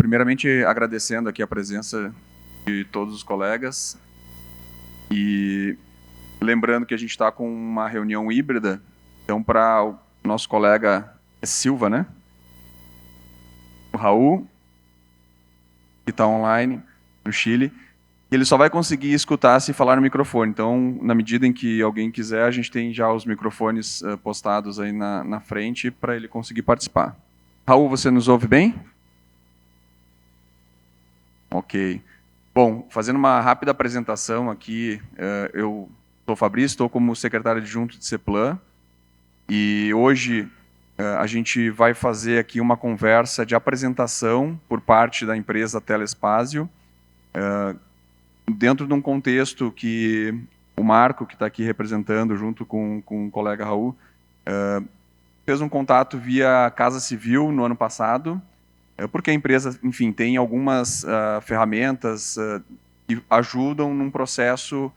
Primeiramente, agradecendo aqui a presença de todos os colegas e lembrando que a gente está com uma reunião híbrida, então para o nosso colega Silva, né? O Raul, que está online no Chile, ele só vai conseguir escutar se falar no microfone. Então, na medida em que alguém quiser, a gente tem já os microfones postados aí na frente para ele conseguir participar. Raul, você nos ouve bem? Ok. Bom, fazendo uma rápida apresentação aqui, eu sou o Fabrício, estou como secretário adjunto de CEPLAN, e hoje a gente vai fazer aqui uma conversa de apresentação por parte da empresa Telespazio, dentro de um contexto que o Marco, que está aqui representando junto com o colega Raul, fez um contato via Casa Civil no ano passado, porque a empresa, enfim, tem algumas ferramentas que ajudam num processo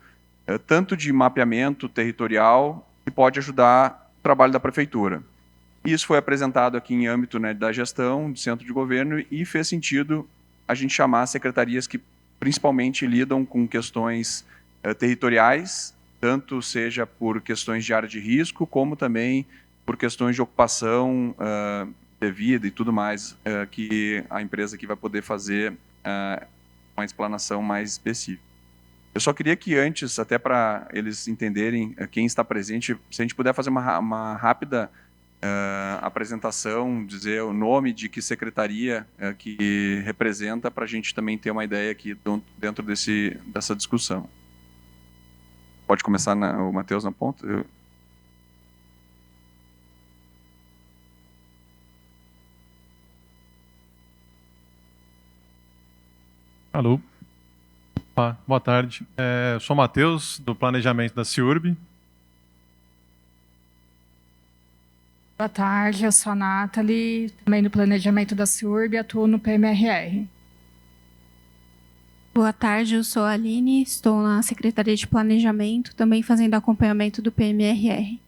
tanto de mapeamento territorial que pode ajudar o trabalho da prefeitura. Isso foi apresentado aqui em âmbito, né, da gestão, de centro de governo, e fez sentido a gente chamar secretarias que principalmente lidam com questões territoriais, tanto seja por questões de área de risco, como também por questões de ocupação devida e tudo mais, que a empresa aqui vai poder fazer uma explanação mais específica. Eu só queria que antes, até para eles entenderem quem está presente, se a gente puder fazer uma rápida apresentação, dizer o nome de que secretaria que representa, para a gente também ter uma ideia aqui dentro dessa discussão. Pode começar o Matheus na ponta? Alô. Boa tarde. Sou o Matheus, do Planejamento da CIURB. Boa tarde, eu sou a Nathalie, também do Planejamento da CIURB, atuo no PMRR. Boa tarde, eu sou a Aline, estou na Secretaria de Planejamento, também fazendo acompanhamento do PMRR.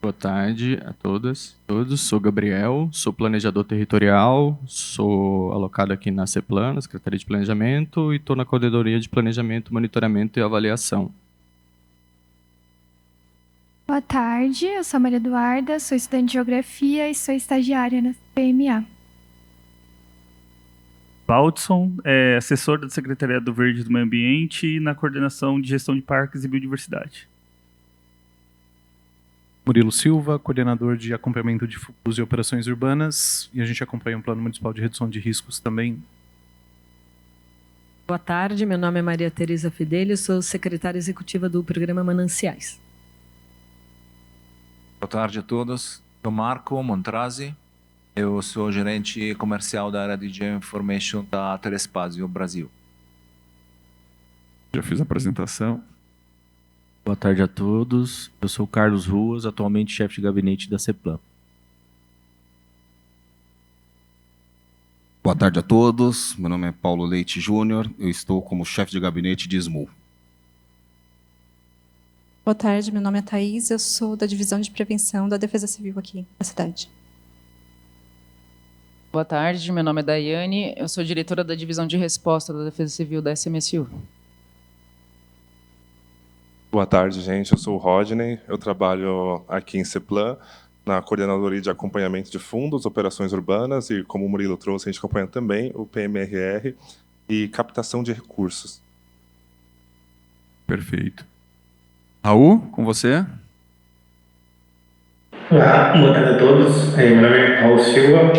Boa tarde a todas, todos. Sou Gabriel, sou planejador territorial, sou alocado aqui na CEPLAN, na Secretaria de Planejamento, e estou na Coordenadoria de Planejamento, Monitoramento e Avaliação. Boa tarde, eu sou a Maria Eduarda, sou estudante de Geografia e sou estagiária na PMA. Valdson, assessor da Secretaria do Verde e do Meio Ambiente e na Coordenação de Gestão de Parques e Biodiversidade. Murilo Silva, coordenador de acompanhamento de fluxos e operações urbanas, e a gente acompanha um plano municipal de redução de riscos também. Boa tarde, meu nome é Maria Tereza Fidelio, sou secretária executiva do programa Mananciais. Boa tarde a todos, sou Marco Montrazzi, eu sou gerente comercial da área de Geoinformation da Telespazio Brasil. Já fiz a apresentação. Boa tarde a todos, eu sou o Carlos Ruas, atualmente chefe de gabinete da CEPLAN. Boa tarde a todos, meu nome é Paulo Leite Júnior, eu estou como chefe de gabinete de SMU. Boa tarde, meu nome é Thaís, eu sou da Divisão de Prevenção da Defesa Civil aqui na cidade. Boa tarde, meu nome é Daiane, eu sou diretora da Divisão de Resposta da Defesa Civil da SMSU. Boa tarde, gente. Eu sou o Rodney, eu trabalho aqui em CEPLAN, na Coordenadoria de Acompanhamento de Fundos, Operações Urbanas, e como o Murilo trouxe, a gente acompanha também o PMRR e captação de recursos. Perfeito. Raul, com você? Olá, boa tarde a todos. Meu nome é Raul Silva,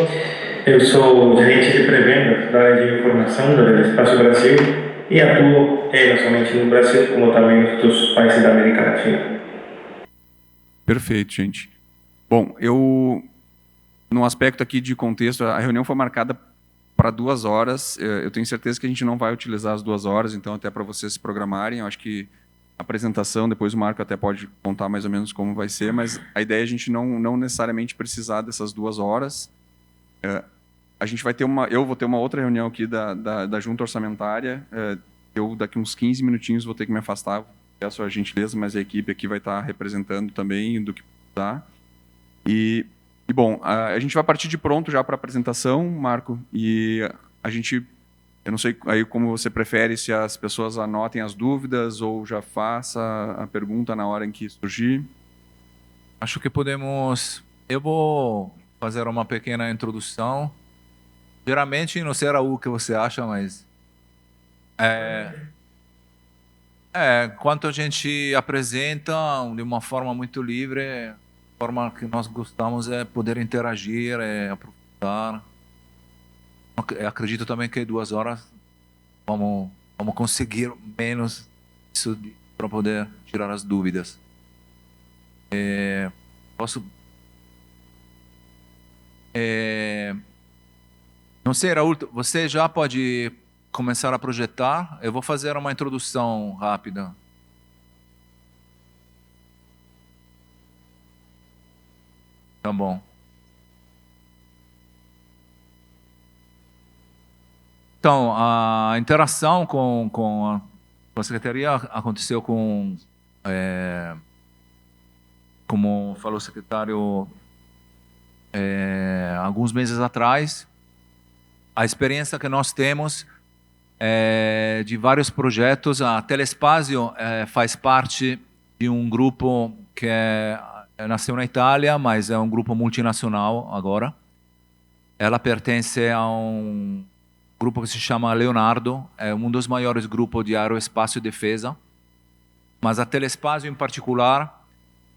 eu sou gerente de pré-venda da área de informação da Telespazio Brasil e atuo não somente no Brasil, como também em outros países da América Latina. Perfeito, gente. Bom, num aspecto aqui de contexto, a reunião foi marcada para 2 horas. Eu tenho certeza que a gente não vai utilizar as 2 horas, então até para vocês se programarem. Eu acho que a apresentação, depois o Marco até pode contar mais ou menos como vai ser, mas a ideia é a gente não necessariamente precisar dessas 2 horas. A gente vai ter eu vou ter uma outra reunião aqui da junta orçamentária. Eu, daqui uns 15 minutinhos, vou ter que me afastar. Peço a gentileza, mas a equipe aqui vai estar representando também do que dá. E E bom, a gente vai partir de pronto já para a apresentação, Marco, e eu não sei aí como você prefere, se as pessoas anotem as dúvidas ou já faça a pergunta na hora em que surgir. Acho que podemos... Eu vou fazer uma pequena introdução. Geralmente, não sei o que você acha, mas... quando a gente apresenta de uma forma muito livre, a forma que nós gostamos é poder interagir, aprofundar. Eu acredito também que 2 horas vamos conseguir menos isso para poder tirar as dúvidas. Não sei, Raul, você já pode começar a projetar? Eu vou fazer uma introdução rápida. Tá bom. Então, a interação com a Secretaria aconteceu como falou o secretário, alguns meses atrás. A experiência que nós temos de vários projetos. A Telespazio faz parte de um grupo que nasceu na Itália, mas é um grupo multinacional agora. Ela pertence a um grupo que se chama Leonardo, é um dos maiores grupos de aeroespaço e defesa. Mas a Telespazio, em particular,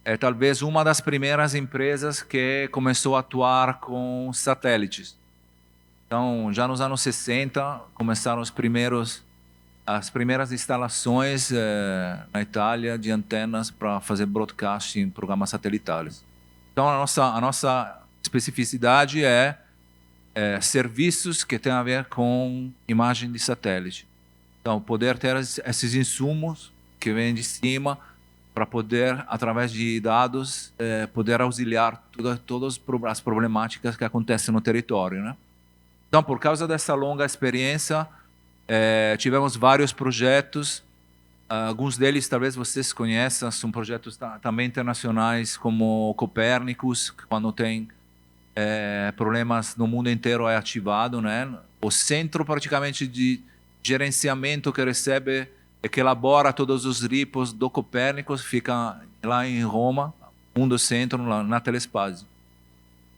é talvez uma das primeiras empresas que começou a atuar com satélites. Então, já nos anos 60, começaram as primeiras instalações na Itália de antenas para fazer broadcast em programas satelitais. Então, a nossa especificidade é serviços que têm a ver com imagem de satélite. Então, poder ter esses insumos que vêm de cima para poder, através de dados, poder auxiliar todas as problemáticas que acontecem no território, né? Então, por causa dessa longa experiência, tivemos vários projetos. Alguns deles, talvez vocês conheçam, são projetos também internacionais, como Copérnicus, que quando tem problemas no mundo inteiro é ativado, né? O centro, praticamente, de gerenciamento que recebe e que elabora todos os RIPOS do Copérnicus fica lá em Roma, um do centro, na Telespazio.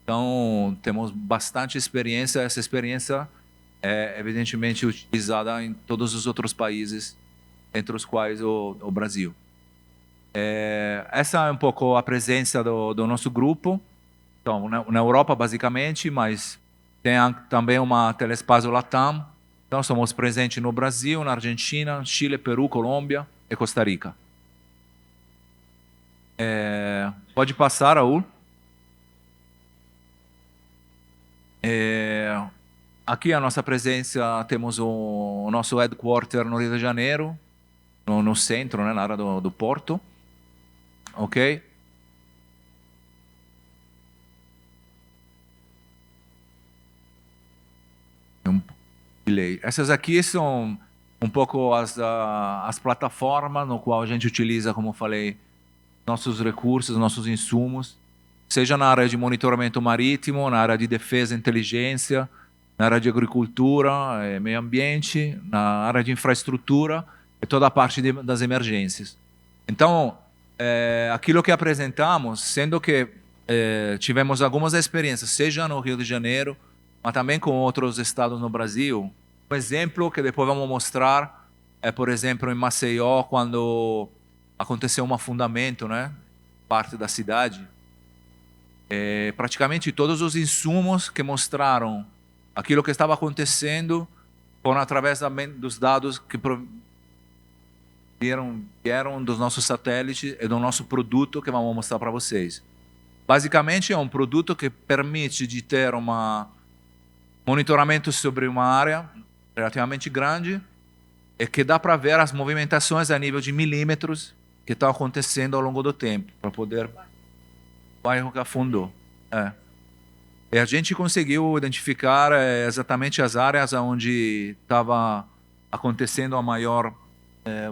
Então, temos bastante experiência. Essa experiência é, evidentemente, utilizada em todos os outros países, entre os quais o Brasil. Essa é um pouco a presença do nosso grupo. Então, na Europa, basicamente, mas tem também uma Telespazio Latam. Então, somos presentes no Brasil, na Argentina, Chile, Peru, Colômbia e Costa Rica. Pode passar, Raul. Aqui a nossa presença, temos o nosso headquarter no Rio de Janeiro, no centro, né, na área do porto. Ok? Essas aqui são um pouco as plataformas no qual a gente utiliza, como eu falei, nossos recursos, nossos insumos, seja na área de monitoramento marítimo, na área de defesa e inteligência, na área de agricultura, meio ambiente, na área de infraestrutura e toda a parte das emergências. Então, aquilo que apresentamos, sendo que tivemos algumas experiências, seja no Rio de Janeiro, mas também com outros estados no Brasil. Um exemplo que depois vamos mostrar é, por exemplo, em Maceió, quando aconteceu um afundamento, né, parte da cidade. Praticamente todos os insumos que mostraram aquilo que estava acontecendo foram através dos dados que vieram dos nossos satélites e do nosso produto que vamos mostrar para vocês. Basicamente, é um produto que permite de ter monitoramento sobre uma área relativamente grande e que dá para ver as movimentações a nível de milímetros que estão acontecendo ao longo do tempo, para poder... O bairro que afundou. E a gente conseguiu identificar exatamente as áreas onde estava acontecendo a maior,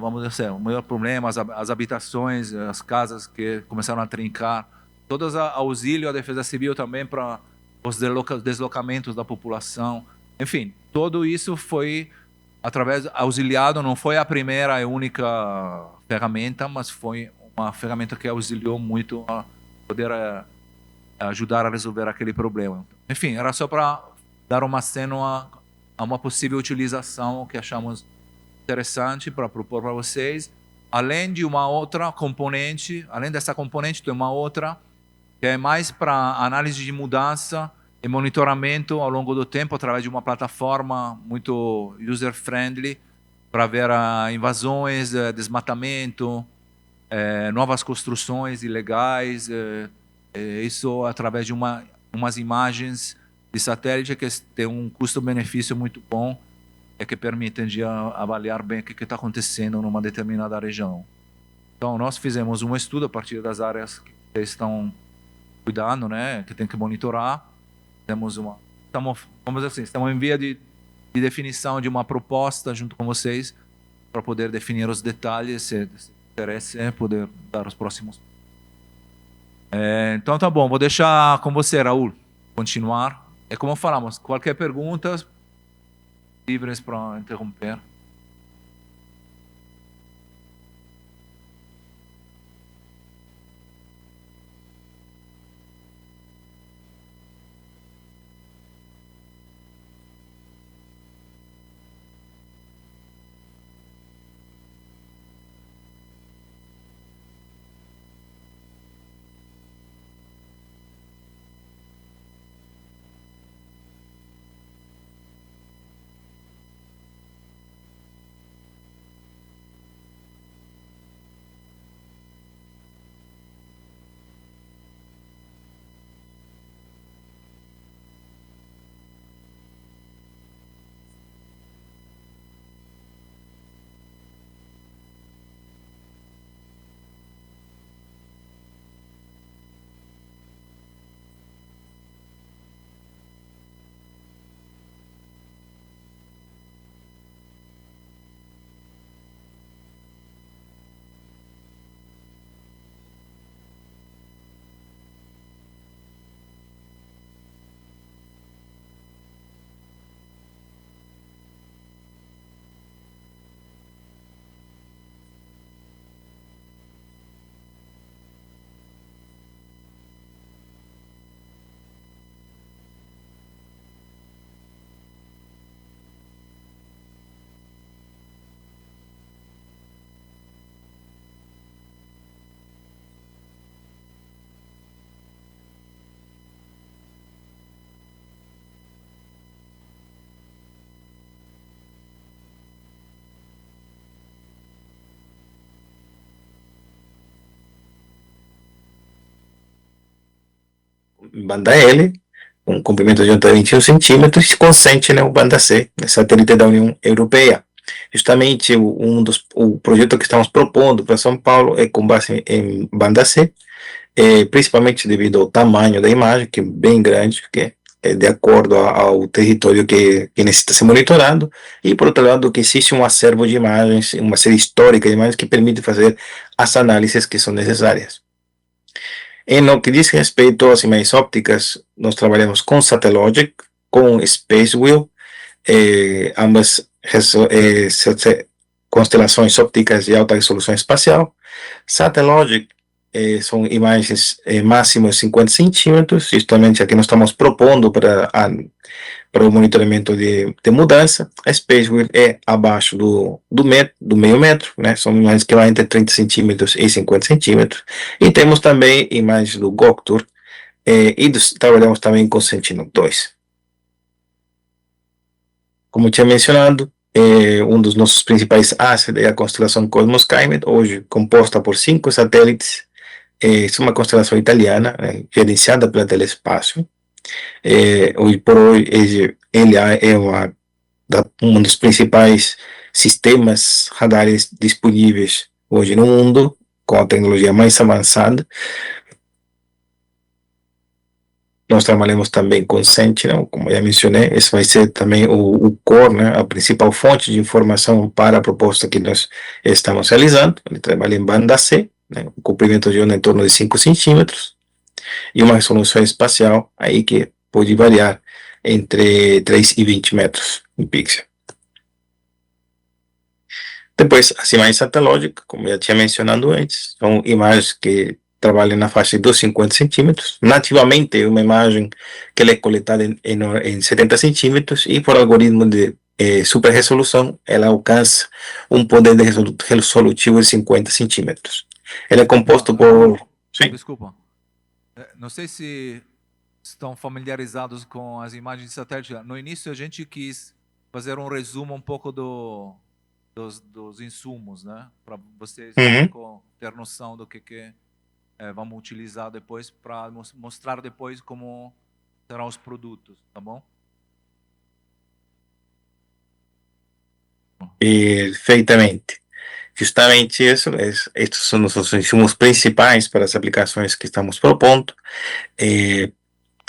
vamos dizer, o maior problema, as habitações, as casas que começaram a trincar todos auxílio à Defesa Civil também para os deslocamentos da população. Enfim, tudo isso foi auxiliado, não foi a primeira e única ferramenta, mas foi uma ferramenta que auxiliou muito a poder ajudar a resolver aquele problema. Enfim, era só para dar uma cena a uma possível utilização que achamos interessante para propor para vocês. Além de uma outra componente, além dessa componente, tem uma outra que é mais para análise de mudança e monitoramento ao longo do tempo através de uma plataforma muito user-friendly para ver invasões, desmatamento, novas construções ilegais, isso através de umas imagens de satélite que tem um custo-benefício muito bom e que permitem de avaliar bem o que está acontecendo numa determinada região. Então, nós fizemos um estudo a partir das áreas que vocês estão cuidando, né, que tem que monitorar. Estamos em via de definição de uma proposta junto com vocês para poder definir os detalhes, se interessa, poder dar os próximos. Então tá bom, vou deixar com você, Raul, continuar. É como falamos, qualquer pergunta, livres para interromper. Banda L, um comprimento de onda de 21 centímetros, com Sentinel banda C, satélite da União Europeia. Justamente o projeto que estamos propondo para São Paulo é com base em banda C, principalmente devido ao tamanho da imagem, que é bem grande, que é de acordo ao território que necessita ser monitorado, e por outro lado que existe um acervo de imagens, uma série histórica de imagens que permite fazer as análises que são necessárias. Em no que diz respeito às imagens ópticas, nós trabalhamos com Satellogic, com Spacewheel, ambas constelações ópticas de alta resolução espacial. Satellogic são imagens máximas 50 centímetros, justamente aqui nós estamos propondo para o monitoramento de mudança. A Spacewheel é abaixo do meio metro, né? São imagens que vão entre 30 centímetros e 50 centímetros. E temos também imagens do Goktur, e trabalhamos também com Sentinel-2. Como eu tinha mencionado, um dos nossos principais assets é a constelação Cosmos Skymed, hoje composta por 5 satélites. É uma constelação italiana, gerenciada pela Telespácio. Hoje por hoje, ele é um dos principais sistemas radares disponíveis hoje no mundo, com a tecnologia mais avançada. Nós trabalhamos também com Sentinel, como já mencionei. Esse vai ser também o core, né, a principal fonte de informação para a proposta que nós estamos realizando. Ele trabalha em banda C, né, um comprimento de onda em torno de 5 centímetros. e uma resolução espacial aí que pode variar entre 3 e 20 metros em pixel. Depois, as imagens satélicas, como eu já tinha mencionado antes, são imagens que trabalham na faixa de 250 centímetros. Nativamente, é uma imagem que ela é coletada em 70 centímetros e, por algoritmo de super resolução, ela alcança um poder de resolutivo de 50 centímetros. Ele é composto por... Sim? Desculpa. Não sei se estão familiarizados com as imagens de satélite. No início, a gente quis fazer um resumo um pouco dos insumos, né? Para vocês ter noção do que vamos utilizar depois, para mostrar depois como serão os produtos, tá bom? Perfeitamente. Justamente isso, estes são os insumos principais para as aplicações que estamos propondo.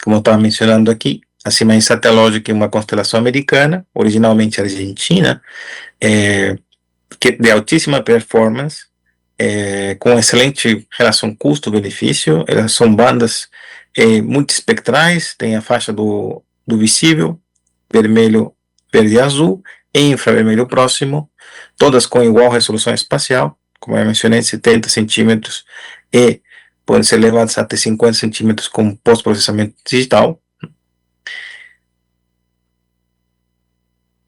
Como eu estava mencionando aqui, a Siemens Satellogic é uma constelação americana, originalmente argentina, que de altíssima performance, com excelente relação custo-benefício. Elas são bandas multiespectrais, tem a faixa do visível, vermelho, verde e azul, e infravermelho próximo, todas com igual resolução espacial, como eu mencionei, 70 centímetros, e podem ser levadas até 50 centímetros com pós-processamento digital.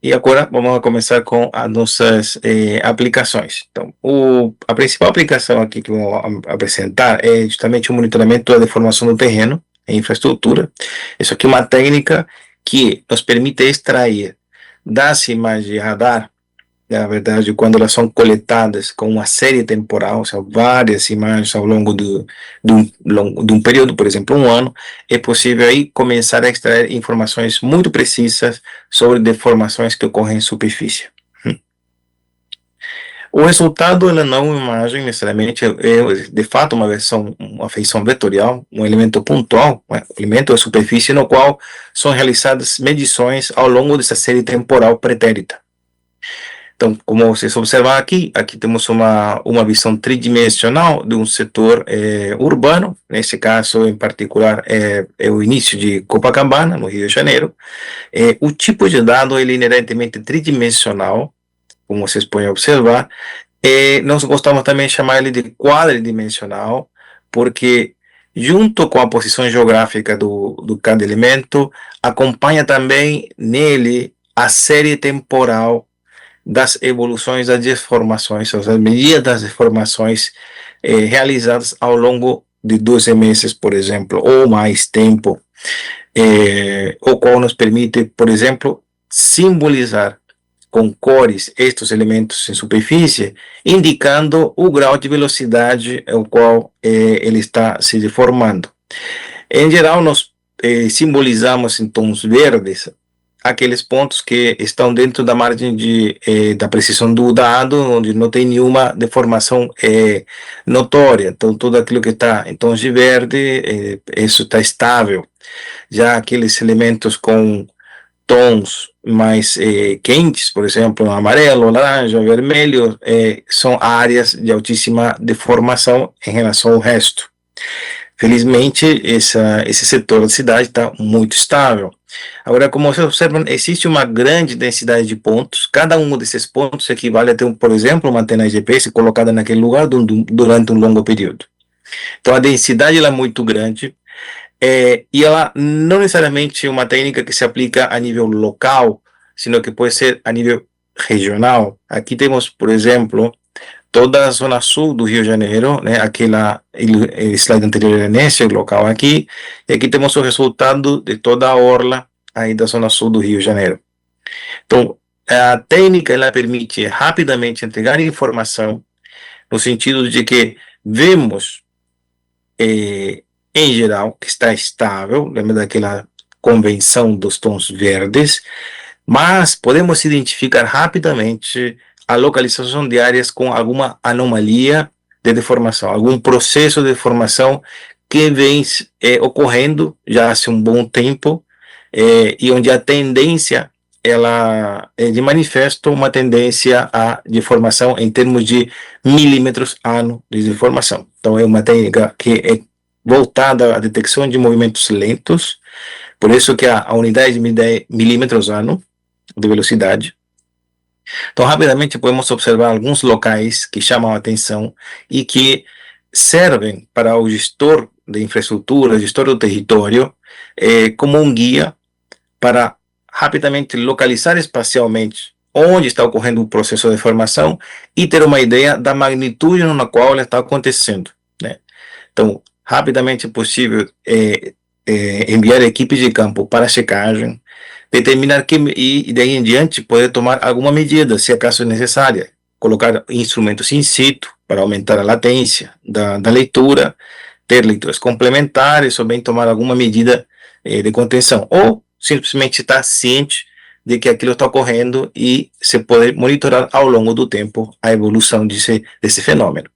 E agora vamos começar com as nossas aplicações. Então, a principal aplicação aqui que eu vou apresentar é justamente o monitoramento da deformação do terreno em infraestrutura. Isso aqui é uma técnica que nos permite extrair das imagens de radar, na verdade, quando elas são coletadas com uma série temporal, ou seja, várias imagens ao longo de um período, por exemplo, um ano, é possível aí começar a extrair informações muito precisas sobre deformações que ocorrem em superfície. O resultado ela não é uma imagem necessariamente, é de fato uma feição vetorial, um elemento pontual, um elemento de superfície no qual são realizadas medições ao longo dessa série temporal pretérita. Então, como vocês observam aqui temos uma visão tridimensional de um setor urbano. Nesse caso, em particular, é o início de Copacabana, no Rio de Janeiro. O tipo de dado ele é inerentemente tridimensional, como vocês podem observar. Nós gostamos também de chamar ele de quadridimensional, porque junto com a posição geográfica do cada elemento, acompanha também nele a série temporal das evoluções das deformações, ou seja, medidas das deformações realizadas ao longo de 12 meses, por exemplo, ou mais tempo, o qual nos permite, por exemplo, simbolizar com cores estes elementos em superfície, indicando o grau de velocidade ao qual ele está se deformando. Em geral, nós simbolizamos em tons verdes aqueles pontos que estão dentro da margem da precisão do dado, onde não tem nenhuma deformação notória. Então, tudo aquilo que está em tons de verde, isso está estável. Já aqueles elementos com tons mais quentes, por exemplo, amarelo, laranja, vermelho, são áreas de altíssima deformação em relação ao resto. Felizmente, esse setor da cidade está muito estável. Agora, como vocês observam, existe uma grande densidade de pontos. Cada um desses pontos equivale a ter, por exemplo, uma antena GPS colocada naquele lugar durante um longo período. Então, a densidade ela é muito grande. E ela não necessariamente é uma técnica que se aplica a nível local, sino que pode ser a nível regional. Aqui temos, por exemplo, toda a zona sul do Rio de Janeiro, né? Aquela slide anterior era nesse local aqui, e aqui temos o resultado de toda a orla aí da zona sul do Rio de Janeiro. Então, a técnica ela permite rapidamente entregar informação no sentido de que vemos em geral que está estável, lembra daquela convenção dos tons verdes, mas podemos identificar rapidamente a localização de áreas com alguma anomalia de deformação, algum processo de deformação que vem ocorrendo já há um bom tempo, e onde a tendência ela é de manifesto uma tendência à deformação em termos de milímetros ano de deformação. Então é uma técnica que é voltada à detecção de movimentos lentos, por isso que a unidade mide milímetros ano de velocidade. Então, rapidamente podemos observar alguns locais que chamam a atenção e que servem para o gestor de infraestrutura, gestor do território, como um guia para rapidamente localizar espacialmente onde está ocorrendo o processo de formação e ter uma ideia da magnitude na qual ela está acontecendo, né? Então, rapidamente é possível enviar equipes de campo para checagem, determinar que, e daí em diante poder tomar alguma medida, se acaso necessária, colocar instrumentos in situ para aumentar a latência da leitura, ter leituras complementares ou bem tomar alguma medida de contenção, ou simplesmente estar ciente de que aquilo está ocorrendo e se pode monitorar ao longo do tempo a evolução desse fenômeno.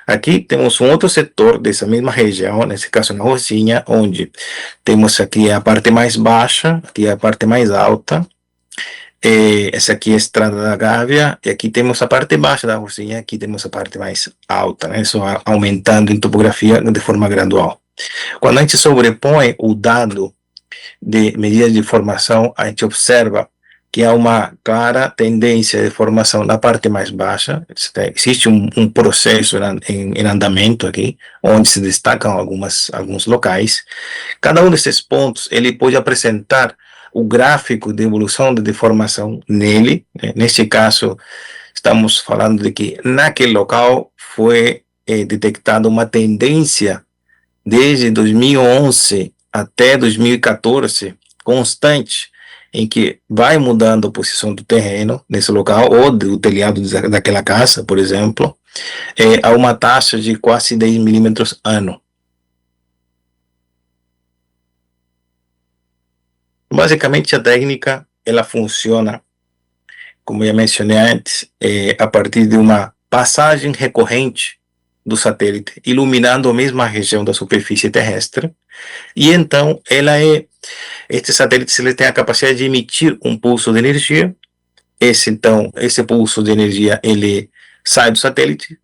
Aqui temos um outro setor dessa mesma região, nesse caso na Rocinha, onde temos aqui a parte mais baixa, aqui a parte mais alta, essa aqui é a Estrada da Gávea, e aqui temos a parte baixa da Rocinha, aqui temos a parte mais alta, né? Só aumentando em topografia de forma gradual. Quando a gente sobrepõe o dado de medidas de formação, a gente observa que há uma clara tendência de formação na parte mais baixa. Existe um processo em andamento aqui, onde se destacam alguns locais. Cada um desses pontos, ele pode apresentar o gráfico de evolução de deformação nele, né? Neste caso, estamos falando de que naquele local foi detectada uma tendência desde 2011 até 2014, constante, em que vai mudando a posição do terreno nesse local, ou do telhado daquela casa, por exemplo, a uma taxa de quase 10 milímetros ano. Basicamente, a técnica, ela funciona, como eu mencionei antes, a partir de uma passagem recorrente do satélite, iluminando a mesma região da superfície terrestre, e então este satélite ele tem a capacidade de emitir um pulso de energia. Esse pulso de energia ele sai do satélite,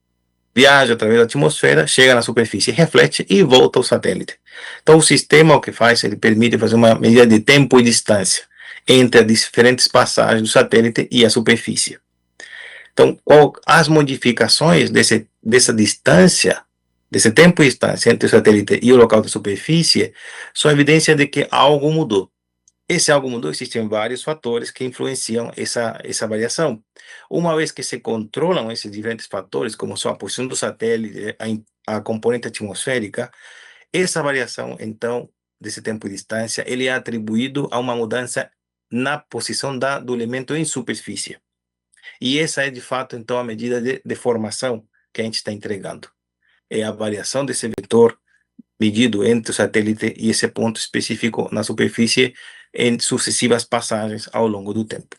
viaja através da atmosfera, chega na superfície, reflete e volta ao satélite. Então o sistema o que faz, ele permite fazer uma medida de tempo e distância entre as diferentes passagens do satélite e a superfície. Então, as modificações dessa distância, desse tempo e distância entre o satélite e o local da superfície, são evidência de que algo mudou. Esse algo mudou, existem vários fatores que influenciam essa variação. Uma vez que se controlam esses diferentes fatores, como são a posição do satélite, a componente atmosférica, essa variação, então, desse tempo e distância, ele é atribuído a uma mudança na posição do elemento em superfície. E essa é, de fato, então, a medida de deformação que a gente está entregando. É a variação desse vetor medido entre o satélite e esse ponto específico na superfície em sucessivas passagens ao longo do tempo,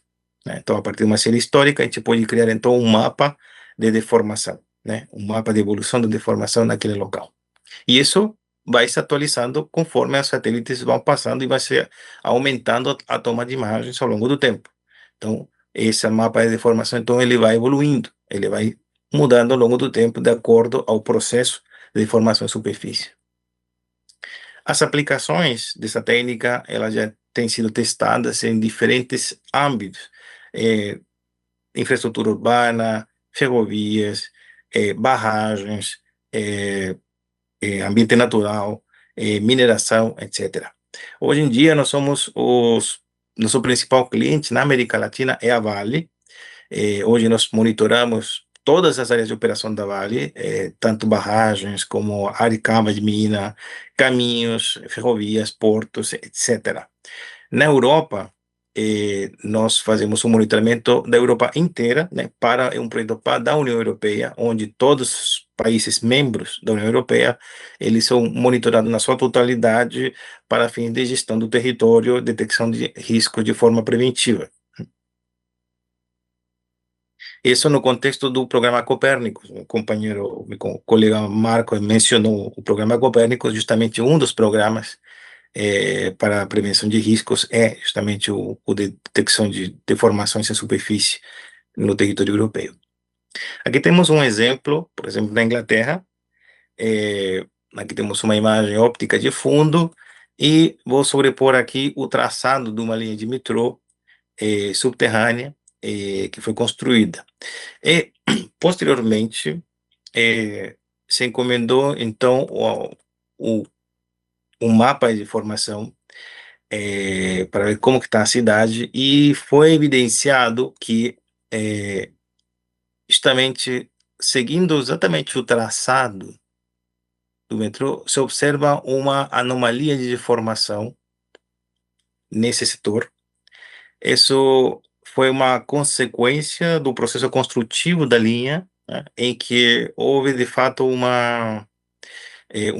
né? Então, a partir de uma série histórica, a gente pode criar, então, um mapa de deformação, né? Um mapa de evolução da deformação naquele local. E isso vai se atualizando conforme os satélites vão passando e vai se aumentando a toma de imagens ao longo do tempo. Então, esse mapa de deformação, então, ele vai evoluindo, ele vai mudando ao longo do tempo de acordo ao processo de deformação de superfície. As aplicações dessa técnica, elas já têm sido testadas em diferentes âmbitos, infraestrutura urbana, ferrovias, barragens, ambiente natural, mineração, etc. Hoje em dia, nós somos nosso principal cliente na América Latina é a Vale. Hoje nós monitoramos todas as áreas de operação da Vale, tanto barragens como área de cava de mina, caminhos, ferrovias, portos, etc. Na Europa, nós fazemos um monitoramento da Europa inteira, né, para um projeto da União Europeia, onde todos os países membros da União Europeia, eles são monitorados na sua totalidade para fins de gestão do território, detecção de riscos de forma preventiva. Isso no contexto do programa Copérnicos. O colega Marco mencionou o programa Copérnicos, justamente um dos programas para a prevenção de riscos é justamente o de detecção de deformações em superfície no território europeu. Aqui temos um exemplo, por exemplo, na Inglaterra, Aqui temos uma imagem óptica de fundo e vou sobrepor aqui o traçado de uma linha de metrô subterrânea que foi construída. E, posteriormente, se encomendou, então, o mapa de formação para ver como que está a cidade, e foi evidenciado que, justamente, seguindo exatamente o traçado do metrô, se observa uma anomalia de deformação nesse setor. Isso foi uma consequência do processo construtivo da linha, né, em que houve, de fato, um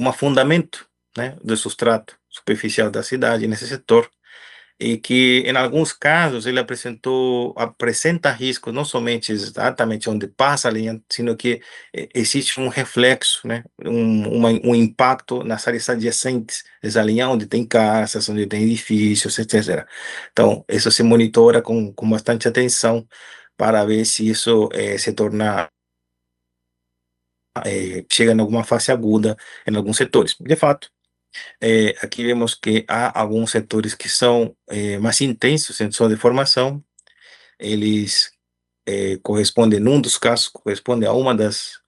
afundamento, né, do substrato superficial da cidade nesse setor, e que, em alguns casos, ele apresenta riscos não somente exatamente onde passa a linha, sino que existe um reflexo, né, um impacto nas áreas adjacentes dessa linha, onde tem casas, onde tem edifícios, etc. Então, isso se monitora com bastante atenção para ver se isso se torna chega em alguma fase aguda em alguns setores. De fato, aqui vemos que há alguns setores que são mais intensos em sua deformação. Eles correspondem, num dos casos, corresponde a uma das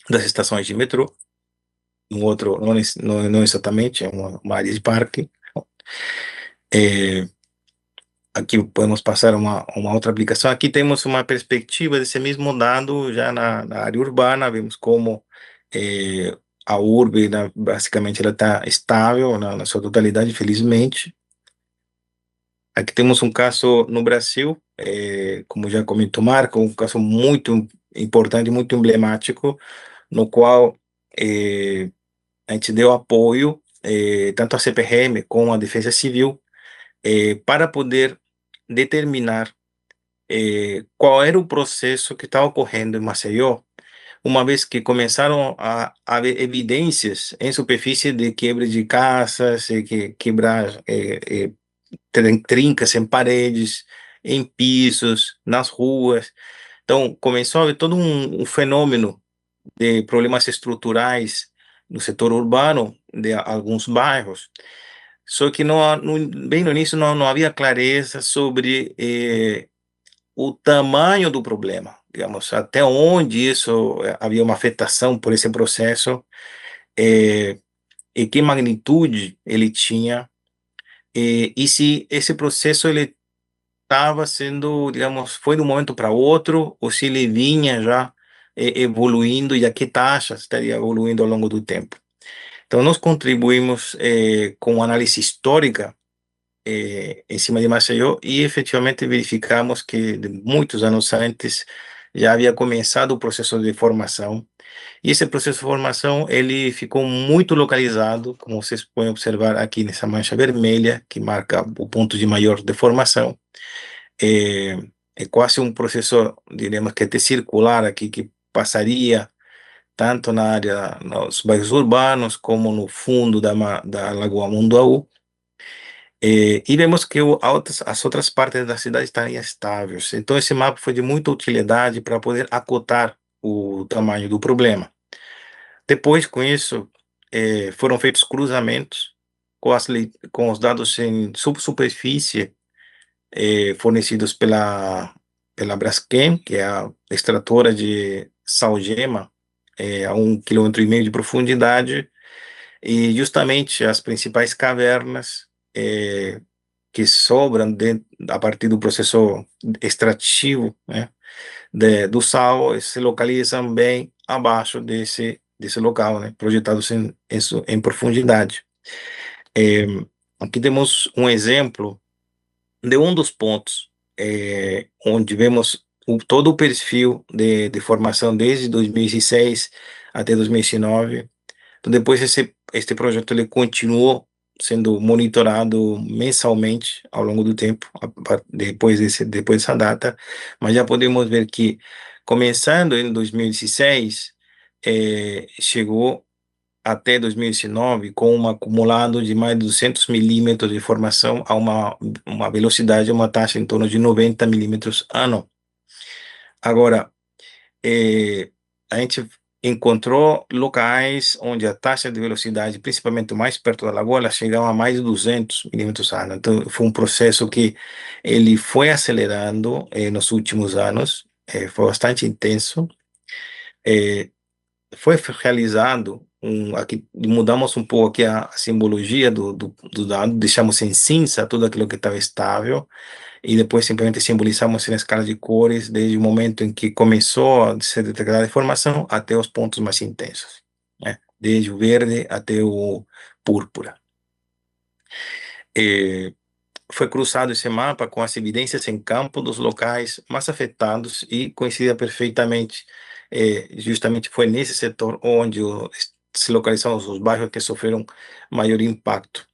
estações de metrô. No outro, não exatamente, é uma área de parque. Aqui podemos passar uma outra aplicação. Aqui temos uma perspectiva desse mesmo dado já na área urbana. Vemos como a urbe, basicamente, ela está estável na sua totalidade, felizmente. Aqui temos um caso no Brasil, como já comentou Marco, um caso muito importante, muito emblemático, no qual a gente deu apoio, tanto à CPRM como à Defesa Civil, para poder determinar qual era o processo que estava ocorrendo em Maceió, uma vez que começaram a haver evidências em superfície de quebra de casas, quebrar trincas em paredes, em pisos, nas ruas. Então, começou a haver todo um fenômeno de problemas estruturais no setor urbano de alguns bairros, só que bem no início não havia clareza sobre o tamanho do problema, digamos, até onde isso havia uma afetação por esse processo, e que magnitude ele tinha, e se esse processo ele estava sendo, digamos, foi de um momento para outro, ou se ele vinha já evoluindo, e a que taxa estaria evoluindo ao longo do tempo. Então, nós contribuímos com análise histórica em cima de Maceió, e efetivamente verificamos que de muitos anos antes já havia começado o processo de formação, e esse processo de formação ele ficou muito localizado, como vocês podem observar aqui nessa mancha vermelha, que marca o ponto de maior deformação. É quase um processo, diremos que até circular aqui, que passaria tanto na área, nos bairros urbanos, como no fundo da Lagoa Munduaú. E vemos que as outras partes da cidade estariam estáveis. Então, esse mapa foi de muita utilidade para poder acotar o tamanho do problema. Depois, com isso, foram feitos cruzamentos com os dados em subsuperfície fornecidos pela Braskem, que é a extratora de salgema, a 1,5 km de profundidade, e justamente as principais cavernas que sobram a partir do processo extrativo, né, do sal, se localizam bem abaixo desse local, né, projetados em profundidade. Aqui temos um exemplo de um dos pontos onde vemos todo o perfil de formação desde 2006 até 2009. Então, depois este projeto ele continuou sendo monitorado mensalmente ao longo do tempo, depois dessa data, mas já podemos ver que, começando em 2016, chegou até 2019 com um acumulado de mais de 200 milímetros de formação a uma velocidade, uma taxa em torno de 90 milímetros ano. Agora, a gente encontrou locais onde a taxa de velocidade, principalmente mais perto da lagoa, ela chegava a mais de 200 milímetros ano. Então, foi um processo que ele foi acelerando nos últimos anos, foi bastante intenso. Foi realizado, aqui mudamos um pouco aqui a simbologia do dado, deixamos em cinza tudo aquilo que estava estável, e depois simplesmente simbolizamos na escala de cores, desde o momento em que começou a ser detectada a deformação até os pontos mais intensos, né? Desde o verde até o púrpura. Foi cruzado esse mapa com as evidências em campo dos locais mais afetados e coincide perfeitamente, justamente foi nesse setor onde se localizaram os bairros que sofreram maior impacto.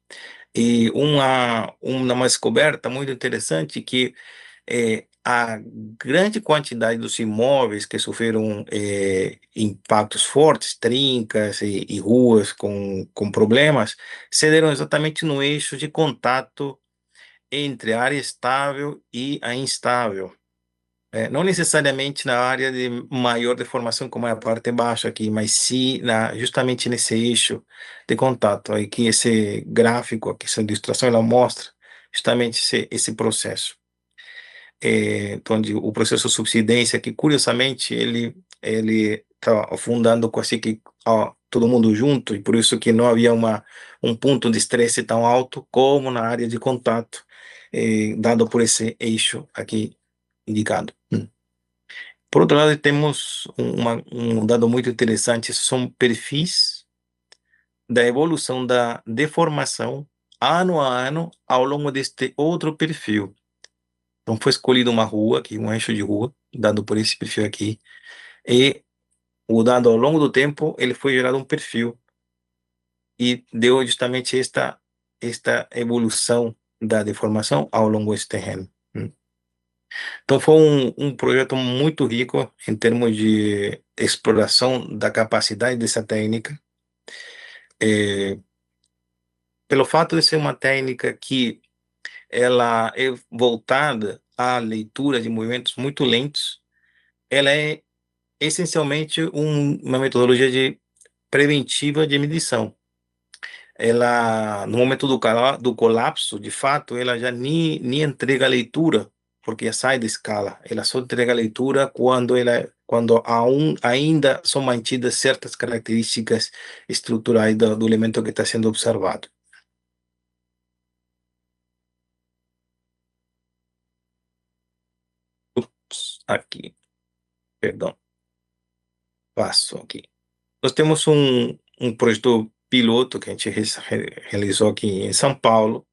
E uma descoberta muito interessante que a grande quantidade dos imóveis que sofreram impactos fortes, trincas e ruas com problemas, se deram exatamente no eixo de contato entre a área estável e a instável. Não necessariamente na área de maior deformação, como é a parte baixa aqui, mas sim justamente nesse eixo de contato. Aí que esse gráfico, aqui, essa ilustração, ela mostra justamente esse processo. Então, o processo de subsidência, que curiosamente ele está afundando quase que todo mundo junto, e por isso que não havia um ponto de estresse tão alto como na área de contato, dado por esse eixo aqui indicado. Por outro lado, temos um dado muito interessante, são perfis da evolução da deformação ano a ano ao longo deste outro perfil. Então, foi escolhido uma rua, aqui, um eixo de rua, dado por esse perfil aqui, e o dado ao longo do tempo, ele foi gerado um perfil, e deu justamente esta evolução da deformação ao longo desse terreno. Então, foi um projeto muito rico em termos de exploração da capacidade dessa técnica, pelo fato de ser uma técnica que ela é voltada à leitura de movimentos muito lentos, ela é essencialmente uma metodologia preventiva de medição. Ela, no momento do colapso, de fato, ela já nem entrega a leitura, porque já sai da escala. Ela só entrega a leitura quando ainda são mantidas certas características estruturais do elemento que está sendo observado. Aqui, perdão, passo aqui. Nós temos um projeto piloto que a gente realizou aqui em São Paulo,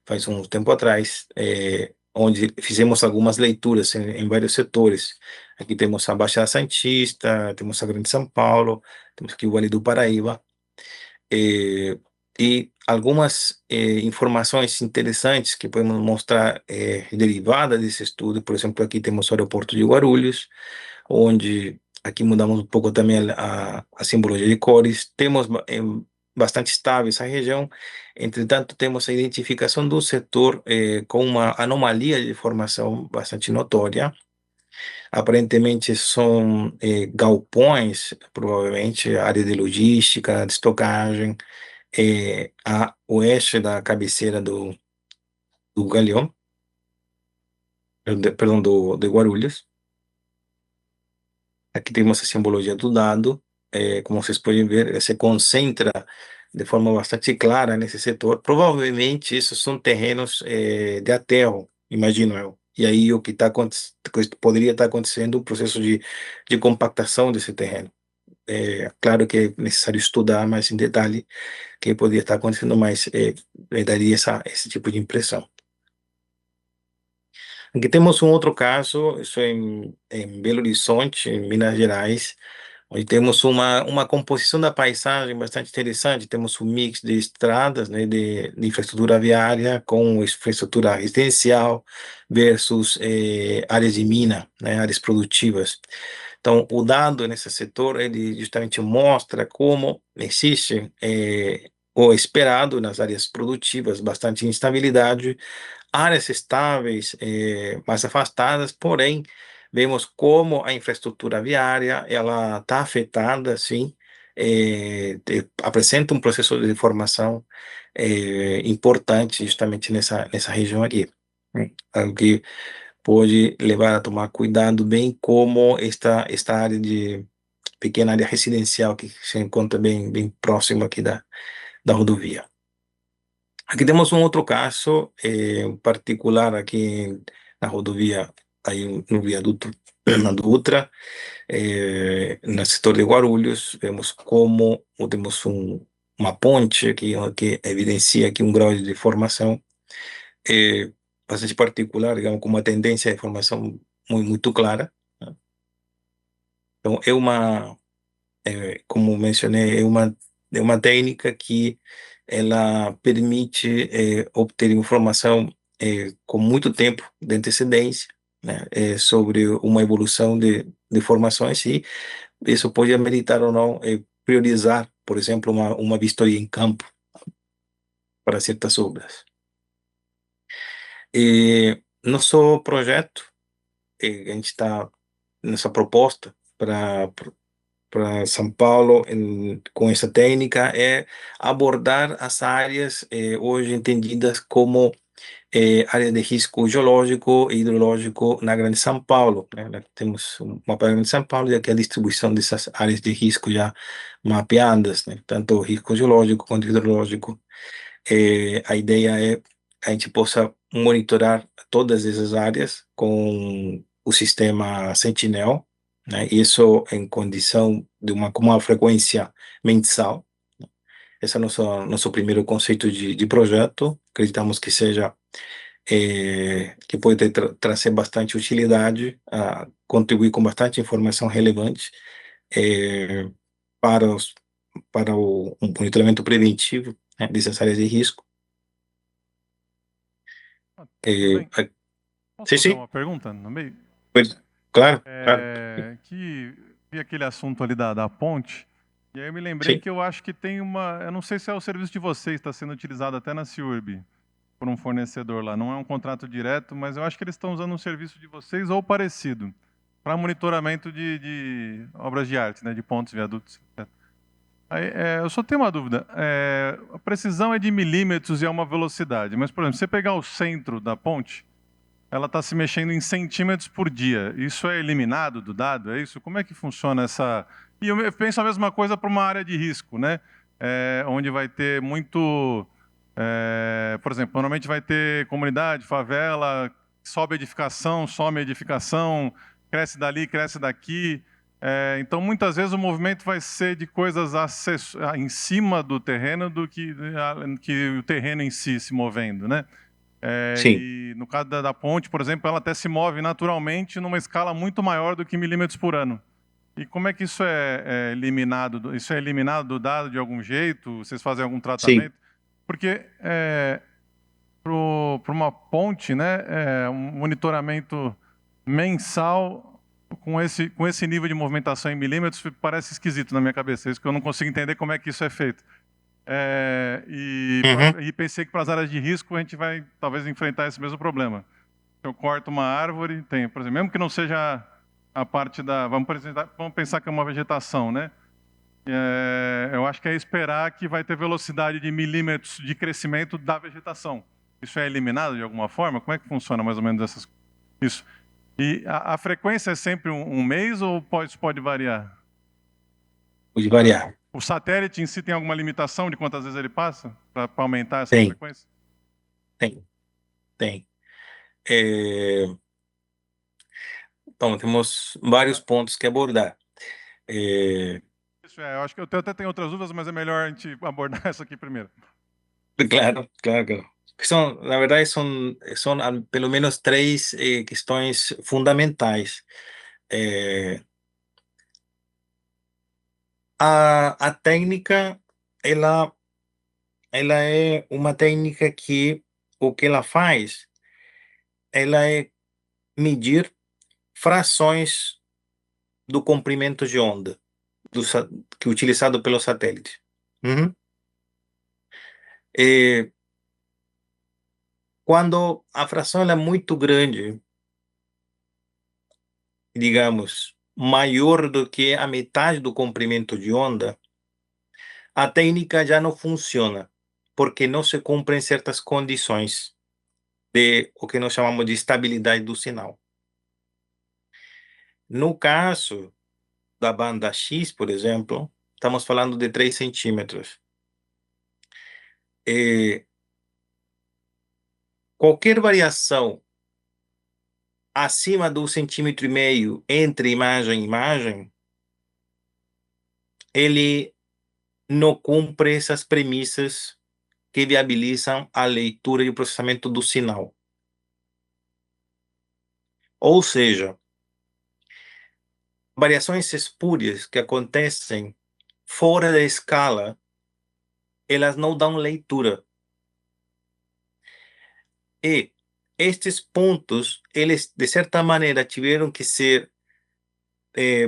faz um tempo atrás, onde fizemos algumas leituras em vários setores. Aqui temos a Baixada Santista, temos a Grande São Paulo, temos aqui o Vale do Paraíba, e algumas informações interessantes que podemos mostrar derivadas desse estudo. Por exemplo, aqui temos o aeroporto de Guarulhos, onde aqui mudamos um pouco também a simbologia de cores. Temos bastante estável essa região, entretanto, temos a identificação do setor com uma anomalia de formação bastante notória. Aparentemente são galpões, provavelmente área de logística, de estocagem, a oeste da cabeceira do Galeão, perdão, de Guarulhos. Aqui temos a simbologia do dado, como vocês podem ver, ele se concentra de forma bastante clara nesse setor. Provavelmente, esses são terrenos de aterro, imagino eu. E aí, o que poderia estar acontecendo, um processo de compactação desse terreno. Claro que é necessário estudar mais em detalhe o que poderia estar acontecendo, mas daria esse tipo de impressão. Aqui temos um outro caso, isso em Belo Horizonte, em Minas Gerais, onde temos uma composição da paisagem bastante interessante. Temos um mix de estradas, né, de infraestrutura viária com infraestrutura residencial versus áreas de mina, né, áreas produtivas. Então, o dado nesse setor, ele justamente mostra como existe o esperado nas áreas produtivas, bastante instabilidade, áreas estáveis, mais afastadas, porém, vemos como a infraestrutura viária ela está afetada, sim, apresenta um processo de deformação importante justamente nessa região aqui, né? Algo que pode levar a tomar cuidado, bem como esta área de pequena área residencial que se encontra bem próximo aqui da rodovia. Aqui temos um outro caso particular aqui na rodovia, aí no viaduto na Dutra, no setor de Guarulhos, vemos como temos uma ponte aqui que evidencia aqui um grau de deformação bastante particular, digamos, com uma tendência de formação muito clara, né? Então, como mencionei, é uma técnica que ela permite obter informação com muito tempo de antecedência, né, sobre uma evolução de formações, e isso pode ameritar ou não priorizar, por exemplo, uma vistoria em campo para certas obras. Nosso projeto, a gente está nessa proposta para São Paulo com essa técnica, é abordar as áreas hoje entendidas como área de risco geológico e hidrológico na Grande São Paulo, né? Nós temos um mapa da Grande São Paulo e aqui a distribuição dessas áreas de risco já mapeadas, né? Tanto o risco geológico quanto hidrológico. A ideia é a gente possa monitorar todas essas áreas com o sistema Sentinel, né? Isso em condição de com uma frequência mensal. Esse é o nosso primeiro conceito de projeto. Acreditamos que seja que pode trazer bastante utilidade, contribuir com bastante informação relevante para o monitoramento preventivo, né, dessas áreas de risco. Posso Sim, fazer sim. uma pergunta no meio? Claro, claro. Que vi aquele assunto ali da ponte, e aí eu me lembrei que eu acho que tem eu não sei se é o serviço de vocês, está sendo utilizado até na CIURB, por um fornecedor lá. Não é um contrato direto, mas eu acho que eles estão usando um serviço de vocês ou parecido, para monitoramento de obras de arte, né, de pontes, viadutos, etc. Aí, eu só tenho uma dúvida. A precisão é de milímetros e é uma velocidade, mas, por exemplo, se você pegar o centro da ponte, ela está se mexendo em centímetros por dia. Isso é eliminado do dado? É isso? Como é que funciona essa... E eu penso a mesma coisa para uma área de risco, né? Onde vai ter muito... por exemplo, normalmente vai ter comunidade, favela, sobe edificação, some edificação, cresce dali, cresce daqui. Então, muitas vezes o movimento vai ser de coisas em cima do terreno do que o terreno em si se movendo, né? E no caso da ponte, por exemplo, ela até se move naturalmente numa escala muito maior do que milímetros por ano. E como é que isso é eliminado? Isso é eliminado do dado de algum jeito? Vocês fazem algum tratamento? Sim. Porque para uma ponte, né, um monitoramento mensal com esse nível de movimentação em milímetros parece esquisito na minha cabeça. É isso que eu não consigo entender como é que isso é feito. E pensei que para as áreas de risco a gente vai talvez enfrentar esse mesmo problema. Se eu corto uma árvore, por exemplo, mesmo que não seja a parte da... Vamos pensar que é uma vegetação, né? Eu acho que é esperar que vai ter velocidade de milímetros de crescimento da vegetação. Isso é eliminado de alguma forma? Como é que funciona mais ou menos isso? E a frequência é sempre um mês ou isso pode variar? Pode variar. O satélite em si tem alguma limitação de quantas vezes ele passa para aumentar essa frequência? Tem. Então, temos vários pontos que abordar. Eu acho que eu até tenho outras dúvidas, mas é melhor a gente abordar essa aqui primeiro. Claro. Na verdade, são pelo menos três questões fundamentais. A técnica, ela é uma técnica que o que ela faz, ela é medir frações do comprimento de onda que é utilizado pelo satélite. Quando a fração é muito grande, digamos, maior do que a metade do comprimento de onda, a técnica já não funciona, porque não se cumprem certas condições de o que nós chamamos de estabilidade do sinal. No caso da banda X, por exemplo, estamos falando de 3 centímetros. Qualquer variação acima do 1,5 centímetro entre imagem e imagem, ele não cumpre essas premissas que viabilizam a leitura e o processamento do sinal. Ou seja, variações espúrias que acontecem fora da escala, elas não dão leitura. E estes pontos, eles, de certa maneira, tiveram que ser